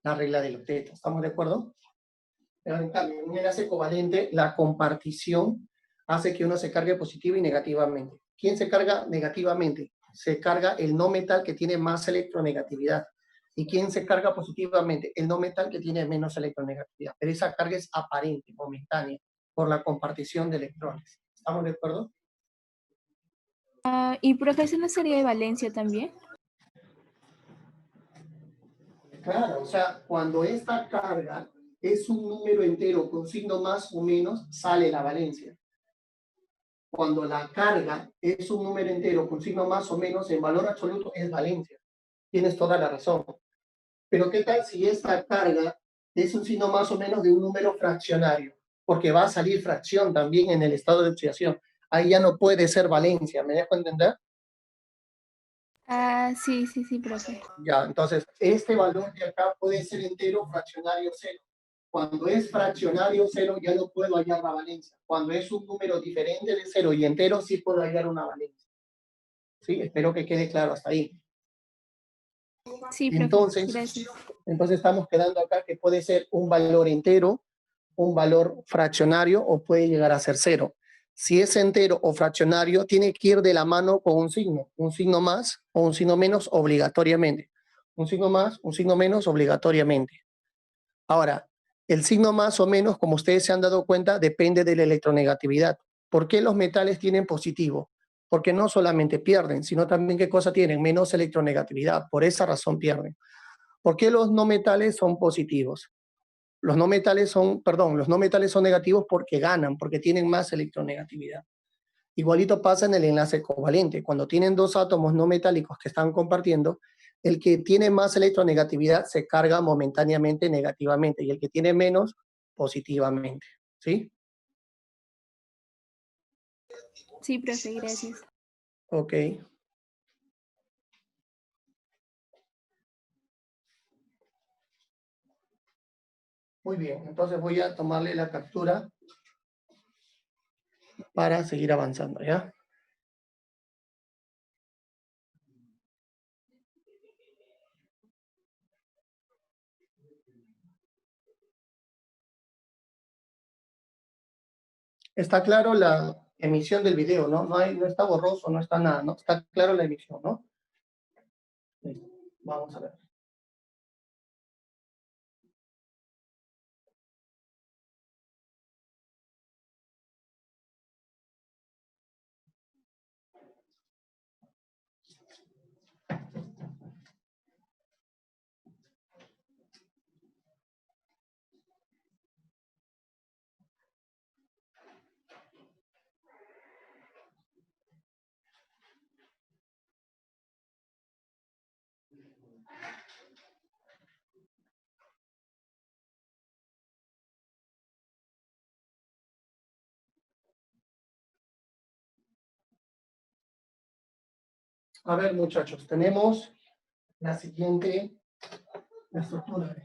la regla del octeto. ¿Estamos de acuerdo? Pero en cambio, en un enlace covalente, la compartición hace que uno se cargue positiva y negativamente. ¿Quién se carga negativamente? Se carga el no metal que tiene más electronegatividad. ¿Y quién se carga positivamente? El no metal que tiene menos electronegatividad. Pero esa carga es aparente, momentánea, por la compartición de electrones. ¿Estamos de acuerdo? ¿Y profe, eso no sería de valencia también? Claro, o sea, cuando esta carga es un número entero con signo más o menos, sale la valencia. Cuando la carga es un número entero con signo más o menos, en valor absoluto es valencia. Tienes toda la razón. Pero ¿qué tal si esta carga es un signo más o menos de un número fraccionario? Porque va a salir fracción también en el estado de oxidación. Ahí ya no puede ser valencia, ¿me dejo entender? Sí, sí, sí, profe. Ya, entonces, este valor de acá puede ser entero, fraccionario, cero. Cuando es fraccionario cero, ya no puedo hallar la valencia. Cuando es un número diferente de cero y entero, sí puedo hallar una valencia. ¿Sí? Espero que quede claro hasta ahí. Sí, profe, Entonces, gracias. entonces estamos quedando acá que puede ser un valor entero, un valor fraccionario o puede llegar a ser cero. Si es entero o fraccionario, tiene que ir de la mano con un signo más o un signo menos obligatoriamente. Un signo más, un signo menos obligatoriamente. Ahora, el signo más o menos, como ustedes se han dado cuenta, depende de la electronegatividad. ¿Por qué los metales tienen positivo? Porque no solamente pierden, sino también qué cosa tienen, menos electronegatividad. Por esa razón pierden. ¿Por qué los no metales son positivos? Los no metales son, perdón, los no metales son negativos porque ganan, porque tienen más electronegatividad. Igualito pasa en el enlace covalente. Cuando tienen dos átomos no metálicos que están compartiendo, el que tiene más electronegatividad se carga momentáneamente negativamente y el que tiene menos positivamente. ¿Sí? Sí, profe, gracias. Ok. Muy bien, entonces voy a tomarle la captura para seguir avanzando, ¿ya? Está claro la emisión del video, ¿no? No está borroso, no está nada, ¿no? Está claro la emisión, ¿no? Listo. Vamos a ver. A ver, muchachos, tenemos la siguiente estructura.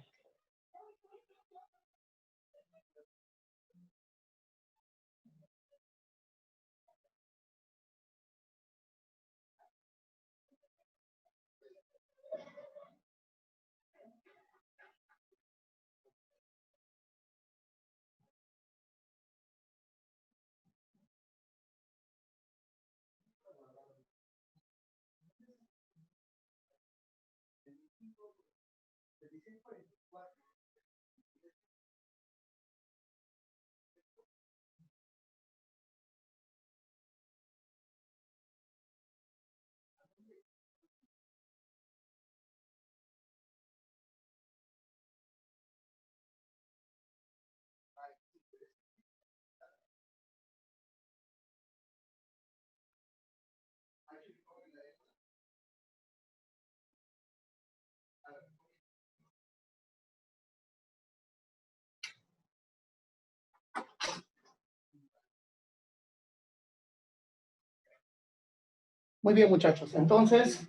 Muy bien, muchachos. Entonces,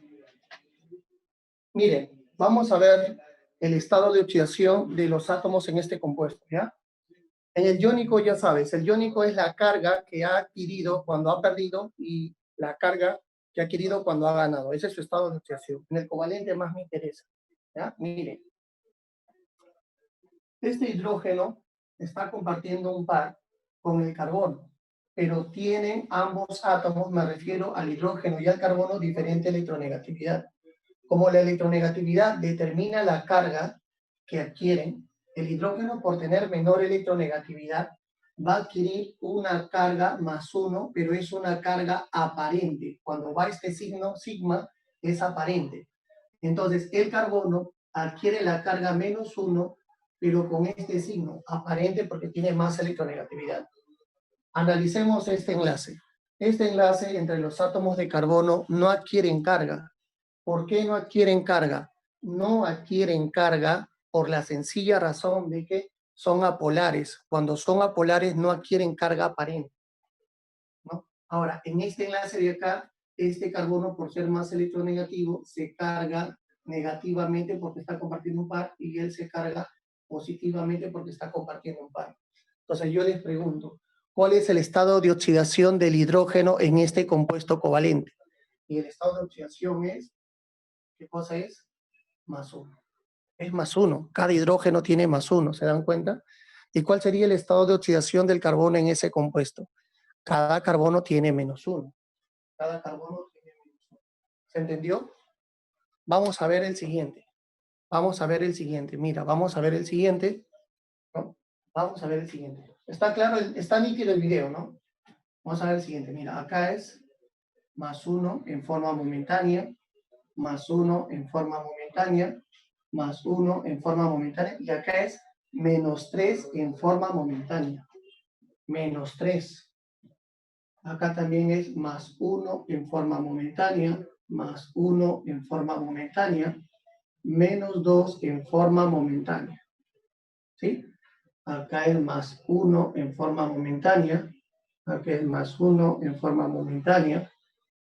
miren, vamos a ver el estado de oxidación de los átomos en este compuesto, ¿ya? En el iónico, ya sabes, el iónico es la carga que ha adquirido cuando ha perdido y la carga que ha adquirido cuando ha ganado. Ese es su estado de oxidación. En el covalente más me interesa, ¿ya? Miren, este hidrógeno está compartiendo un par con el carbono, pero tienen ambos átomos, me refiero al hidrógeno y al carbono, diferente electronegatividad. Como la electronegatividad determina la carga que adquieren, el hidrógeno, por tener menor electronegatividad, va a adquirir una carga +1, pero es una carga aparente. Cuando va este signo, sigma, es aparente. Entonces, el carbono adquiere la carga -1, pero con este signo, aparente porque tiene más electronegatividad. Analicemos este enlace. Este enlace entre los átomos de carbono no adquieren carga. ¿Por qué no adquieren carga? No adquieren carga por la sencilla razón de que son apolares. Cuando son apolares no adquieren carga aparente, ¿no? Ahora, en este enlace de acá, este carbono, por ser más electronegativo, se carga negativamente porque está compartiendo un par y él se carga positivamente porque está compartiendo un par. Entonces yo les pregunto, ¿cuál es el estado de oxidación del hidrógeno en este compuesto covalente? Y el estado de oxidación es, ¿qué cosa es? +1. Es +1. Cada hidrógeno tiene +1, ¿se dan cuenta? ¿Y cuál sería el estado de oxidación del carbono en ese compuesto? Cada carbono tiene -1. Cada carbono tiene -1. ¿Se entendió? Vamos a ver el siguiente. Vamos a ver el siguiente. Mira, vamos a ver el siguiente, ¿no? Vamos a ver el siguiente. Está claro, está nítido el video, ¿no? Vamos a ver el siguiente. Mira, acá es +1 en forma momentánea, +1 en forma momentánea, +1 en forma momentánea, y acá es -3 en forma momentánea. -3. Acá también es +1 en forma momentánea, +1 en forma momentánea, -2 en forma momentánea. ¿Sí? Acá es +1 en forma momentánea, acá es +1 en forma momentánea,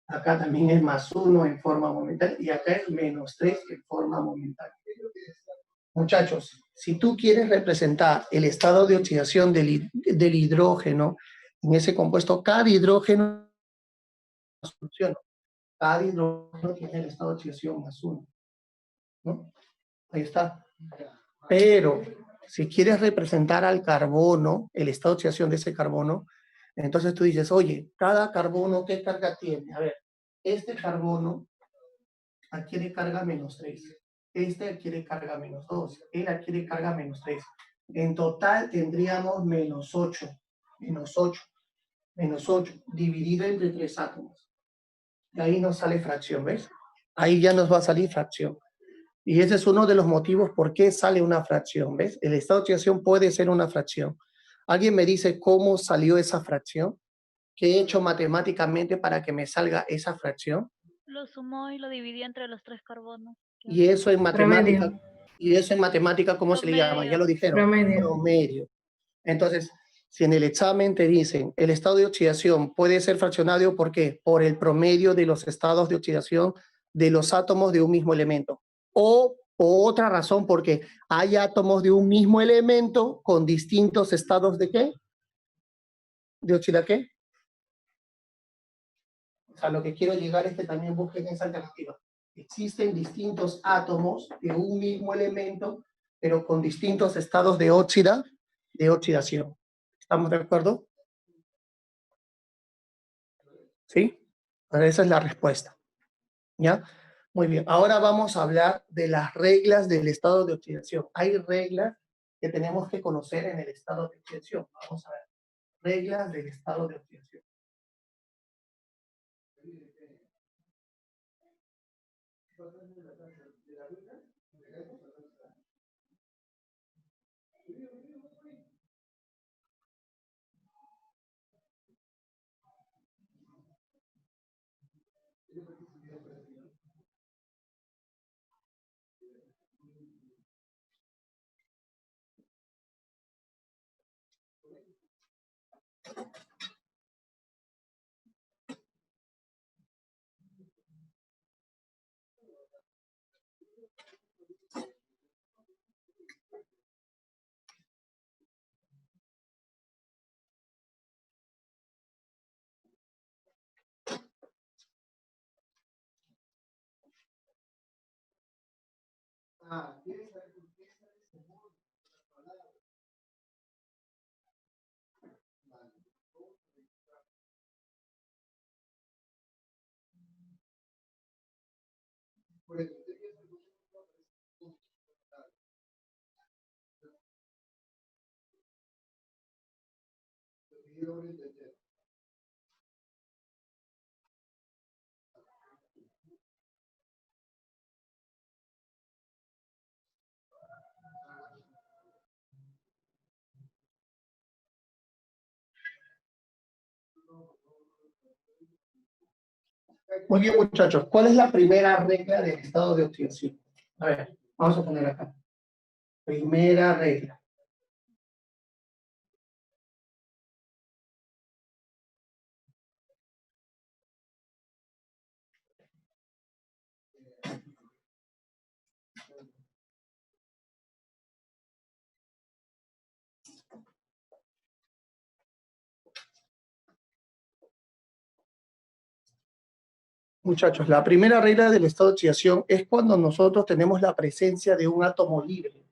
acá también es +1 en forma momentánea y acá es -3 en forma momentánea. Muchachos, si tú quieres representar el estado de oxidación del hidrógeno en ese compuesto, cada hidrógeno funciona. Cada hidrógeno tiene el estado de oxidación +1, ¿no? Ahí está. Pero si quieres representar al carbono, el estado de oxidación de ese carbono, entonces tú dices, oye, cada carbono, ¿qué carga tiene? A ver, este carbono adquiere carga -3. Este adquiere carga -2. Él adquiere carga -3. En total tendríamos -8. -8 dividido entre 3 átomos. De ahí nos sale fracción, ¿ves? Ahí ya nos va a salir fracción. Y ese es uno de los motivos por qué sale una fracción, ¿ves? El estado de oxidación puede ser una fracción. ¿Alguien me dice cómo salió esa fracción? ¿Qué he hecho matemáticamente para que me salga esa fracción? Lo sumó y lo dividió entre los 3 carbonos. Y eso en matemática, Promedio. ¿cómo se le llama? Ya lo dijeron. Promedio. Promedio. Entonces, Si en el examen te dicen el estado de oxidación puede ser fraccionario, ¿por qué? Por el promedio de los estados de oxidación de los átomos de un mismo elemento. O por otra razón, porque hay átomos de un mismo elemento con distintos estados ¿de qué? ¿De oxida qué? O sea, lo que quiero llegar es que también busquen esa alternativa. Existen distintos átomos de un mismo elemento, pero con distintos estados de oxidación. ¿Estamos de acuerdo? ¿Sí? Pero esa es la respuesta. ¿Ya? Muy bien. Ahora vamos a hablar de las reglas del estado de oxidación. Hay reglas que tenemos que conocer en el estado de oxidación. Vamos a ver. Reglas del estado de oxidación. Muy bien, muchachos. ¿Cuál es la primera regla del estado de oxidación? A ver, vamos a poner acá. Primera regla. Muchachos, la primera regla del estado de oxidación es cuando nosotros tenemos la presencia de un átomo libre.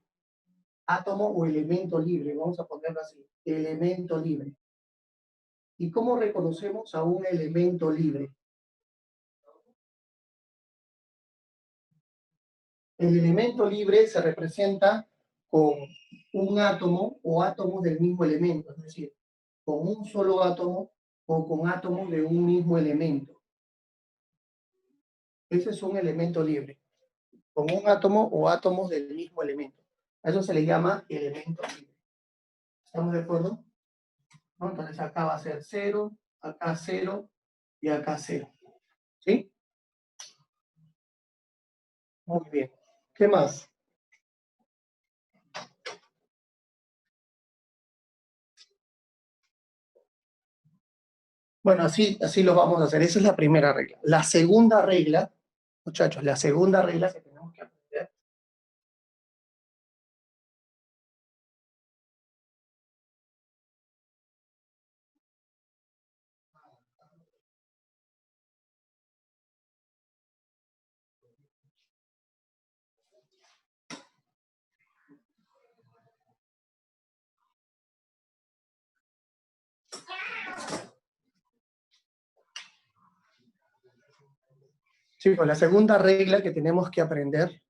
Átomo o elemento libre, vamos a ponerlo así. Elemento libre. ¿Y cómo reconocemos a un elemento libre? El elemento libre se representa con un átomo o átomos del mismo elemento, es decir, con un solo átomo o con átomos de un mismo elemento. Ese es un elemento libre, con un átomo o átomos del mismo elemento. A eso se le llama elemento libre. ¿Estamos de acuerdo? ¿No? Entonces acá va a ser 0, acá 0 y acá 0. ¿Sí? Muy bien. ¿Qué más? Bueno, así lo vamos a hacer. Esa es la primera regla. La segunda regla, muchachos, la segunda regla que tenemos que aprender chicos, la segunda regla que tenemos que aprender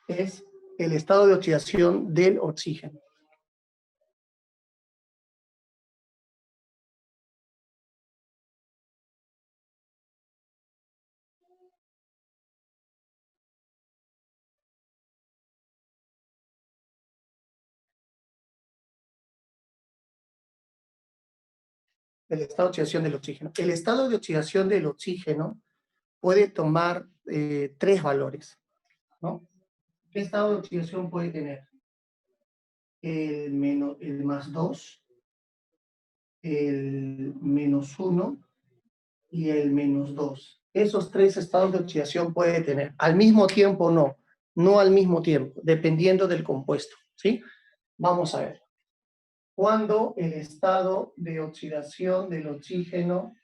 es el estado de oxidación del oxígeno. El estado de oxidación del oxígeno. El estado de oxidación del oxígeno puede tomar 3 valores, ¿no? ¿Qué estado de oxidación puede tener? El más 2, el menos 1 y el menos 2. Esos tres estados de oxidación puede tener. Al mismo tiempo no. No al mismo tiempo, dependiendo del compuesto. ¿Sí? Vamos a ver. Cuando el estado de oxidación del oxígeno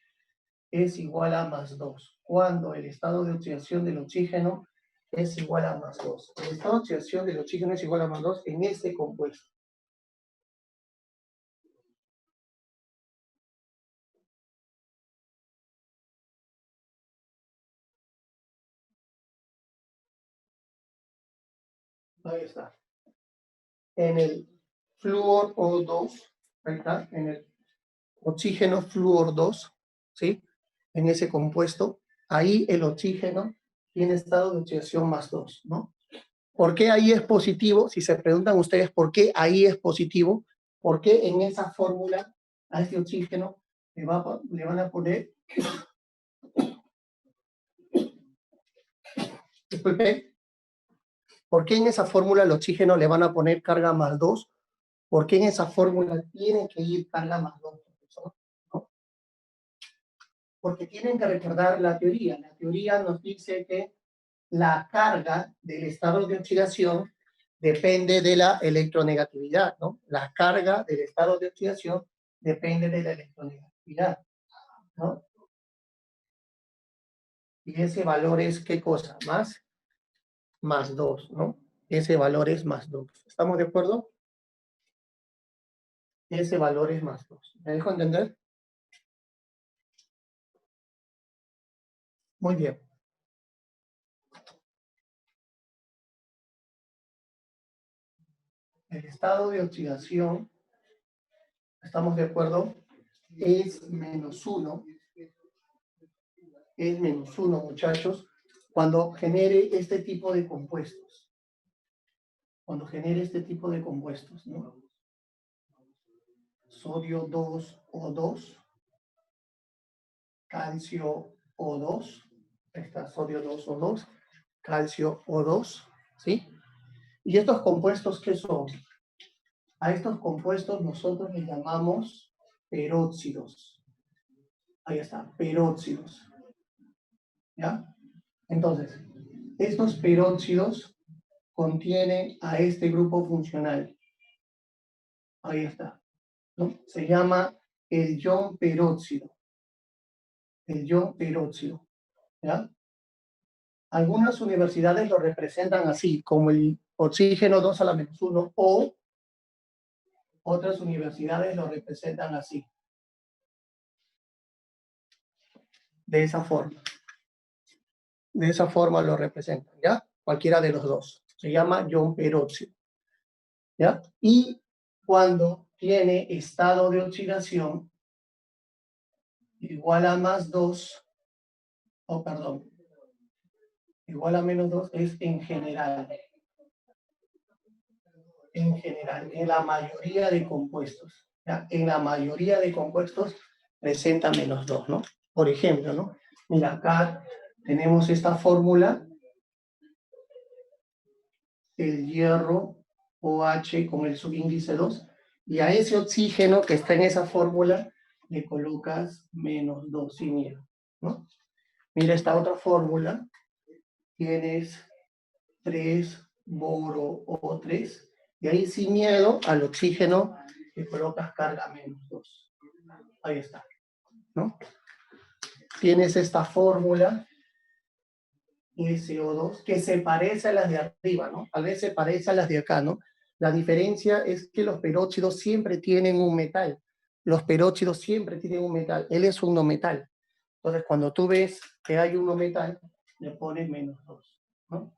es igual a más 2. Cuando el estado de oxidación del oxígeno es igual a más 2. El estado de oxidación del oxígeno es igual a más 2 en este compuesto. Ahí está. En el flúor O2, ahí está, en el oxígeno flúor 2, ¿sí? En ese compuesto, ahí el oxígeno tiene estado de oxidación más 2, ¿no? ¿Por qué ahí es positivo? Si se preguntan ustedes por qué ahí es positivo, ¿por qué en esa fórmula a este oxígeno le van a poner, disculpen, ¿por qué en esa fórmula al oxígeno le van a poner carga más 2? ¿Por qué en esa fórmula tiene que ir carga más 2, profesor? ¿No? Porque tienen que recordar la teoría. La teoría nos dice que la carga del estado de oxidación depende de la electronegatividad, ¿no? La carga del estado de oxidación depende de la electronegatividad, ¿no? Y ese valor es, ¿qué cosa? Más 2, ¿no? Ese valor es más 2. ¿Estamos de acuerdo? Ese valor es más 2. ¿Me dejo entender? Muy bien. El estado de oxidación, ¿estamos de acuerdo? Es menos 1. Es menos 1, muchachos, cuando genere este tipo de compuestos. Cuando genere este tipo de compuestos, ¿no? Sodio 2O2, calcio O2, está sodio 2O2, calcio O2, ¿sí? ¿Y estos compuestos qué son? A estos compuestos nosotros les llamamos peróxidos. Ahí está, peróxidos. ¿Ya? Entonces, estos peróxidos contienen a este grupo funcional. Ahí está, ¿no? Se llama el ion peróxido. El ion peróxido, ¿ya? Algunas universidades lo representan así, como el oxígeno 2 a la menos 1, o otras universidades lo representan así. De esa forma. De esa forma lo representan, ¿ya? Cualquiera de los dos. Se llama ion peróxido, ¿ya? Y cuando tiene estado de oxidación igual a más 2, igual a menos 2 es en general. En general, en la mayoría de compuestos. ¿Ya? En la mayoría de compuestos presenta menos 2, ¿no? Por ejemplo, ¿no? Mira, acá tenemos esta fórmula, el hierro OH con el subíndice 2, y a ese oxígeno que está en esa fórmula le colocas menos 2, sin miedo, ¿no? Mira esta otra fórmula, tienes 3 boro O3, y ahí sin miedo al oxígeno le colocas carga menos 2. Ahí está, ¿no? Tienes esta fórmula, SO2, que se parece a las de arriba, ¿no? A veces se parece a las de acá, ¿no? La diferencia es que los peróxidos siempre tienen un metal. Los peróxidos siempre tienen un metal. Él es un no metal. Entonces, cuando tú ves que hay un no metal, le pones menos 2, ¿no?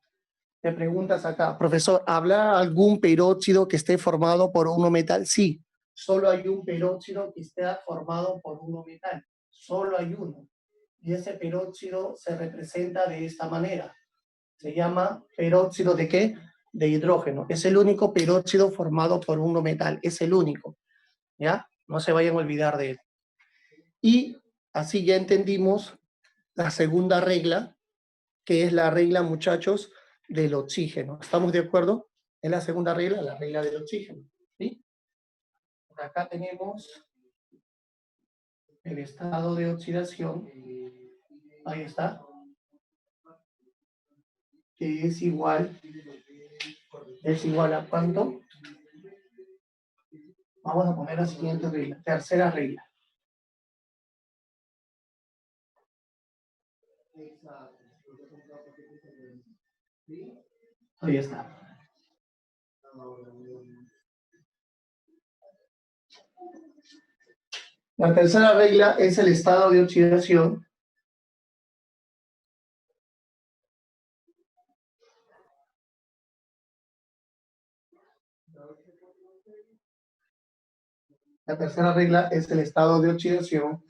Te preguntas acá, profesor, ¿habla algún peróxido que esté formado por un no metal? Sí, solo hay un peróxido que esté formado por un no metal. Solo hay uno. Y ese peróxido se representa de esta manera. Se llama peróxido ¿de qué? De hidrógeno. Es el único peróxido formado por un no metal. Es el único. ¿Ya? No se vayan a olvidar de él. Y así ya entendimos la segunda regla, que es la regla, muchachos, del oxígeno. ¿Estamos de acuerdo? Es la segunda regla, la regla del oxígeno. ¿Sí? Por acá tenemos el estado de oxidación. Ahí está. Que es igual a ¿cuánto? Vamos a poner la siguiente regla, tercera regla. Ahí está. La tercera regla es el estado de oxidación. La tercera regla es el estado de oxidación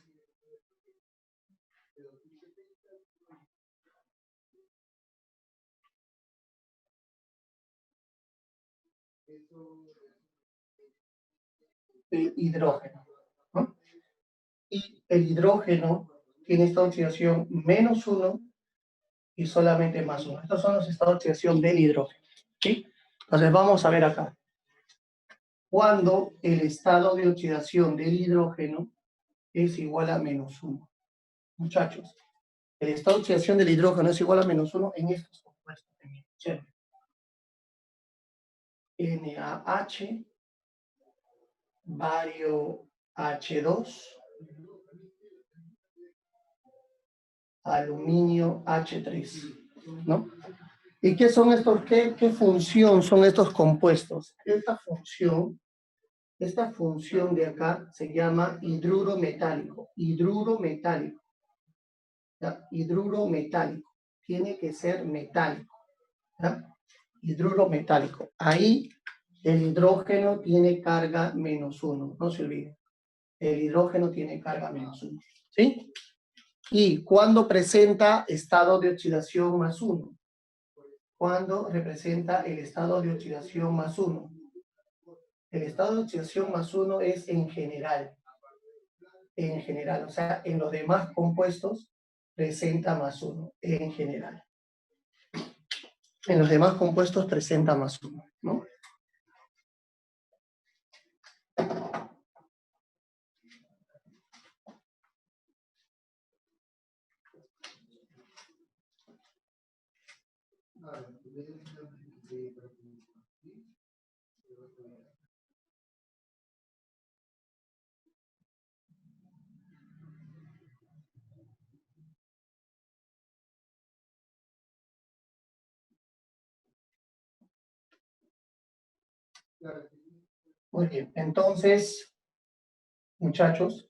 de hidrógeno, ¿no? Y el hidrógeno tiene esta oxidación -1 y solamente +1. Estos son los estados de oxidación del hidrógeno. ¿Sí? Entonces vamos a ver acá. Cuando el estado de oxidación del hidrógeno es igual a -1. Muchachos, el estado de oxidación del hidrógeno es igual a -1 en estos compuestos. NaH, bario H2, aluminio H3, ¿no? ¿Y qué son estos? ¿Qué función son estos compuestos? Esta función de acá se llama hidruro metálico. Hidruro metálico. ¿Ya? Hidruro metálico. Tiene que ser metálico. ¿Ya? Hidruro metálico. Ahí el hidrógeno tiene carga -1. No se olviden. El hidrógeno tiene carga -1. ¿Sí? ¿Y cuándo presenta estado de oxidación +1? Cuando representa el estado de oxidación +1. El estado de oxidación +1 es en general. En general, o sea, en los demás compuestos presenta +1, en general. En los demás compuestos presenta +1, ¿no? Muy bien, entonces, muchachos,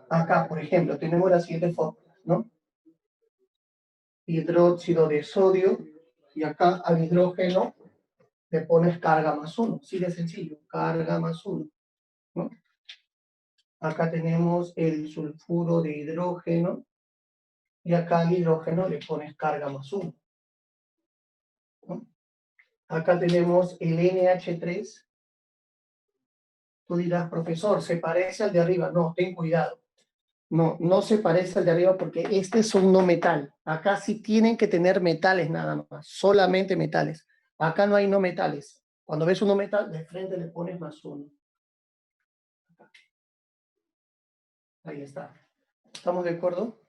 acá, por ejemplo, tenemos las siguientes fórmulas, ¿no? Hidróxido de sodio, y acá al hidrógeno le pones carga +1, así de sencillo, carga +1, ¿no? Acá tenemos el sulfuro de hidrógeno, y acá al hidrógeno le pones carga +1, ¿no? Acá tenemos el NH3. Tú dirás, profesor, ¿se parece al de arriba? No, ten cuidado. No, no se parece al de arriba porque este es un no metal. Acá sí tienen que tener metales nada más, solamente metales. Acá no hay no metales. Cuando ves un no metal, de frente le pones +1. Ahí está. ¿Estamos de acuerdo?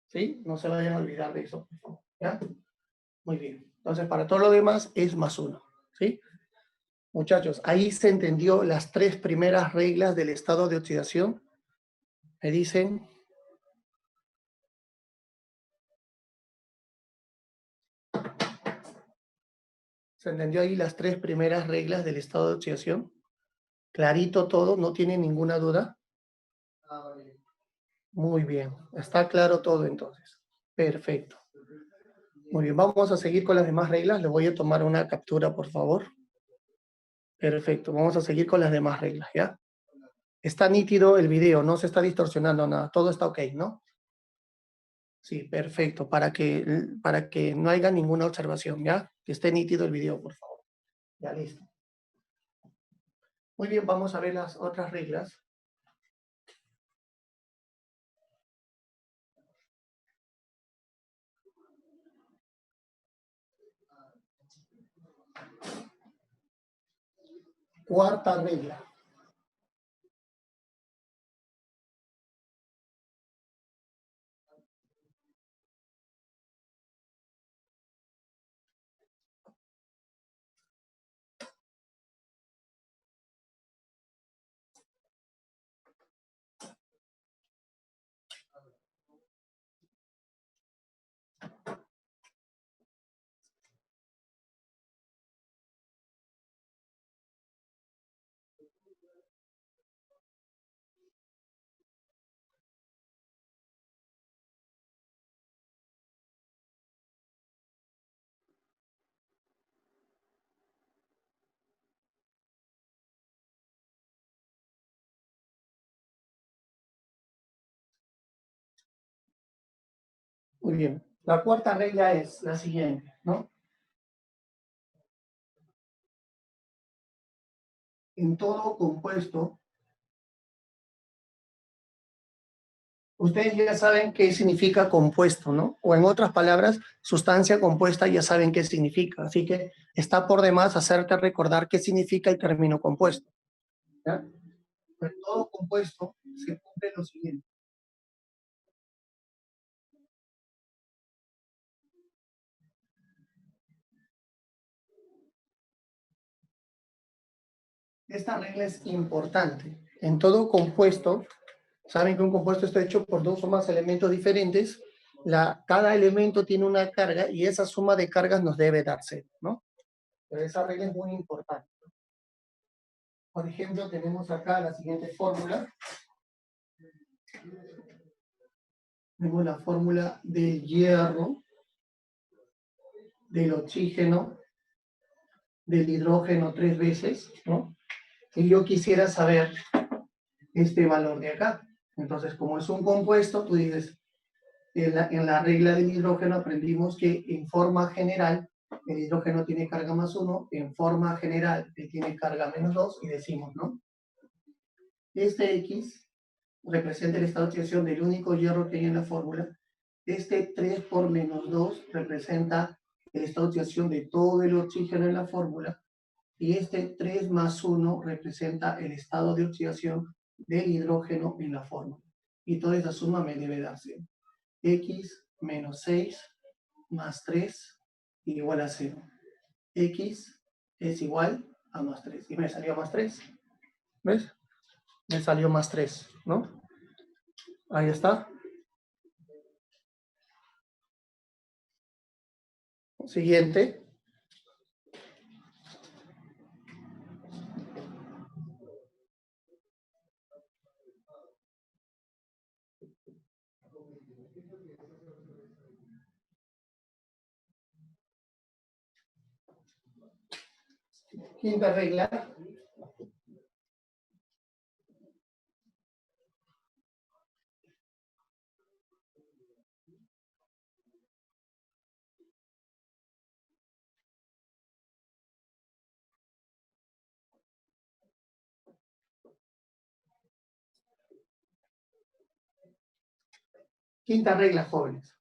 ¿Sí? No se vayan a olvidar de eso. ¿Ya? Muy bien. Entonces, para todo lo demás es +1. ¿Sí? Muchachos, ahí se entendió las 3 primeras reglas del estado de oxidación. Me dicen... ¿Se entendió ahí las 3 primeras reglas del estado de oxidación? Clarito todo, no tiene ninguna duda. Muy bien, está claro todo entonces. Perfecto. Muy bien, vamos a seguir con las demás reglas. Le voy a tomar una captura, por favor. Perfecto, vamos a seguir con las demás reglas, ¿ya? Está nítido el video, no se está distorsionando nada, todo está ok, ¿no? Sí, perfecto, para que no haya ninguna observación, ¿ya? Que esté nítido el video, por favor. Ya, listo. Muy bien, vamos a ver las otras reglas. Cuarta regla. Muy bien. La cuarta regla es la siguiente, ¿no? En todo compuesto, ustedes ya saben qué significa compuesto, ¿no? O en otras palabras, sustancia compuesta ya saben qué significa. Así que está por demás hacerte recordar qué significa el término compuesto. ¿Ya? En todo compuesto se cumple lo siguiente. Esta regla es importante. En todo compuesto, saben que un compuesto está hecho por dos o más elementos diferentes. Cada elemento tiene una carga y esa suma de cargas nos debe darse, ¿no? Pero esa regla es muy importante. Por ejemplo, tenemos acá la siguiente fórmula. Tenemos la fórmula del hierro, del oxígeno, del hidrógeno 3 veces, ¿no? Y yo quisiera saber este valor de acá. Entonces, como es un compuesto, tú dices, en la regla del hidrógeno aprendimos que en forma general el hidrógeno tiene carga más 1, en forma general tiene carga menos 2 y decimos, ¿no? Este X representa el estado de oxidación del único hierro que hay en la fórmula. Este 3 por menos 2 representa el estado de oxidación de todo el oxígeno en la fórmula. Y este 3 más 1 representa el estado de oxidación del hidrógeno en la fórmula. Y toda esa suma me debe darse X menos 6 más 3 igual a 0. X es igual a más 3. Y me salió más 3. ¿Ves? Me salió más 3, ¿no? Ahí está. Siguiente. Quinta regla. Quinta regla, jóvenes.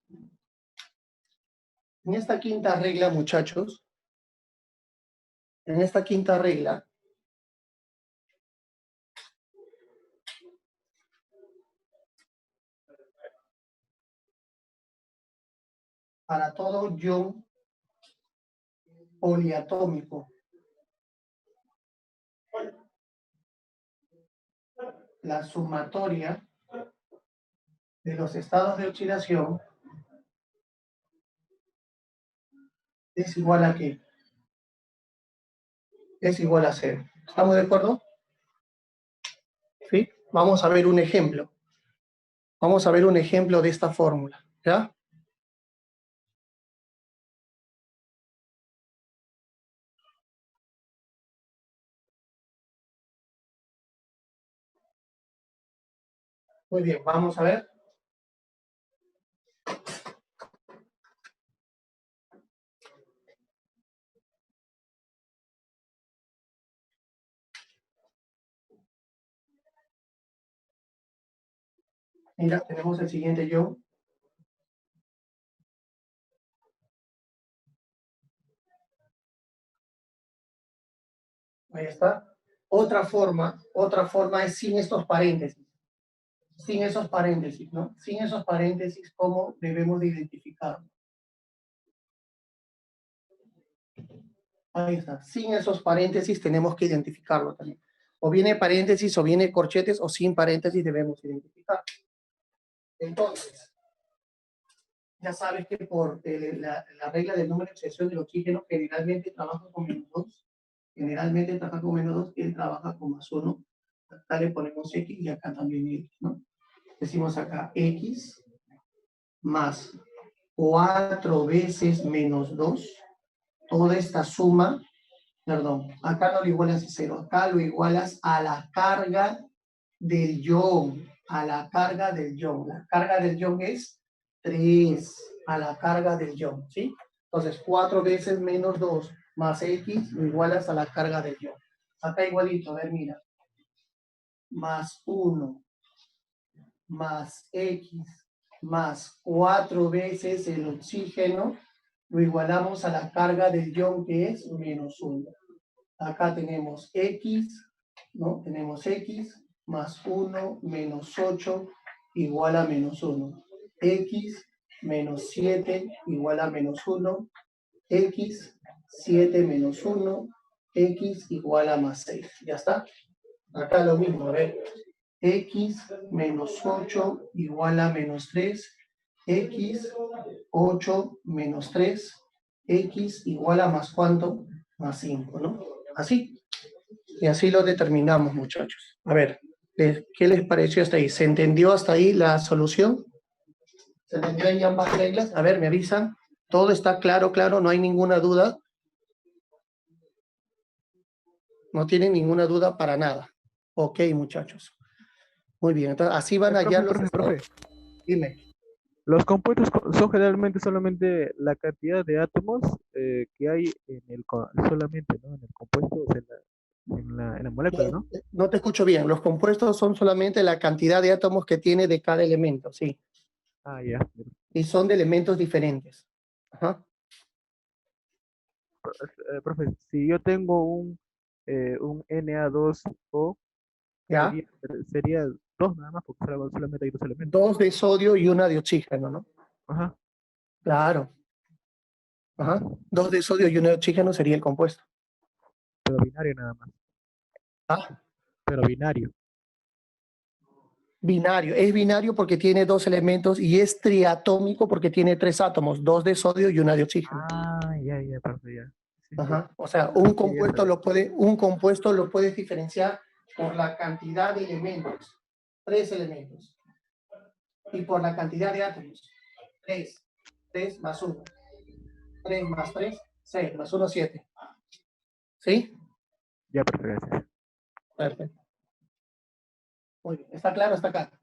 En esta quinta regla, muchachos, en esta quinta regla, para todo ion poliatómico, la sumatoria de los estados de oxidación es igual a ¿qué? Es igual a 0. ¿Estamos de acuerdo? ¿Sí? Vamos a ver un ejemplo. Vamos a ver un ejemplo de esta fórmula, ¿ya? Muy bien, vamos a ver. Mira, tenemos el siguiente ion. Ahí está. Otra forma es sin estos paréntesis. Sin esos paréntesis, ¿no? Sin esos paréntesis, ¿cómo debemos de identificarlo? Ahí está. Sin esos paréntesis tenemos que identificarlo también. O viene paréntesis, o viene corchetes, o sin paréntesis debemos identificar. Entonces, ya sabes que por la regla del número de excesión del oxígeno generalmente trabaja con menos 2. Generalmente trabaja con menos 2 y él trabaja con más 1. Acá le ponemos X y acá también X, ¿no? Decimos acá X más 4 veces menos 2. Toda esta suma, perdón, acá no lo igualas a 0, acá lo igualas a la carga del ion, a la carga del ion. La carga del ion es 3 a la carga del ion, ¿sí? Entonces, 4 veces menos 2 más X lo igualas a la carga del ion. Acá igualito, a ver, mira. Más 1 más X más 4 veces el oxígeno lo igualamos a la carga del ion que es menos 1. Acá tenemos X, ¿no? Tenemos X más 1 menos 8 igual a menos 1. X menos 7 igual a menos 1. X, 7 menos 1. X igual a más 6. ¿Ya está? Acá lo mismo, a ver. X menos 8 igual a menos 3. X, 8 menos 3. X igual a más ¿cuánto? Más 5, ¿no? Así. Y así lo determinamos, muchachos. A ver, ¿qué les pareció hasta ahí? ¿Se entendió hasta ahí la solución? ¿Se entendió en ambas reglas? A ver, me avisan. ¿Todo está claro, claro? ¿No hay ninguna duda? No tienen ninguna duda para nada. Ok, muchachos. Muy bien, entonces así van a hallar los... Profe. Dime. Los compuestos son generalmente solamente la cantidad de átomos que hay en solamente, ¿no? En el compuesto, o sea, en la molécula, ¿no? No te escucho bien. Los compuestos son solamente la cantidad de átomos que tiene de cada elemento, sí. Ah, ya. Y son de elementos diferentes. Ajá. Profe, si yo tengo un Na2O, ¿Ya? sería 2 nada más, porque solamente hay 2 elementos. 2 de sodio y 1 de oxígeno, ¿no? Ajá. Claro. Ajá. 2 de sodio y 1 de oxígeno sería el compuesto. Pero binario nada más. ¿Ah? Pero binario. Binario. Es binario porque tiene 2 elementos y es triatómico porque tiene 3 átomos, 2 de sodio y 1 de oxígeno. Ah, ya, profe, ya. Sí. Ajá. O sea, un Sí, compuesto lo puedes diferenciar por la cantidad de elementos. 3 elementos. Y por la cantidad de átomos. 3. 3 más 1. 3 más 3, 6 más 1, 7. ¿Sí? Ya, profe, gracias. Perfecto. Muy bien. ¿Está claro hasta acá?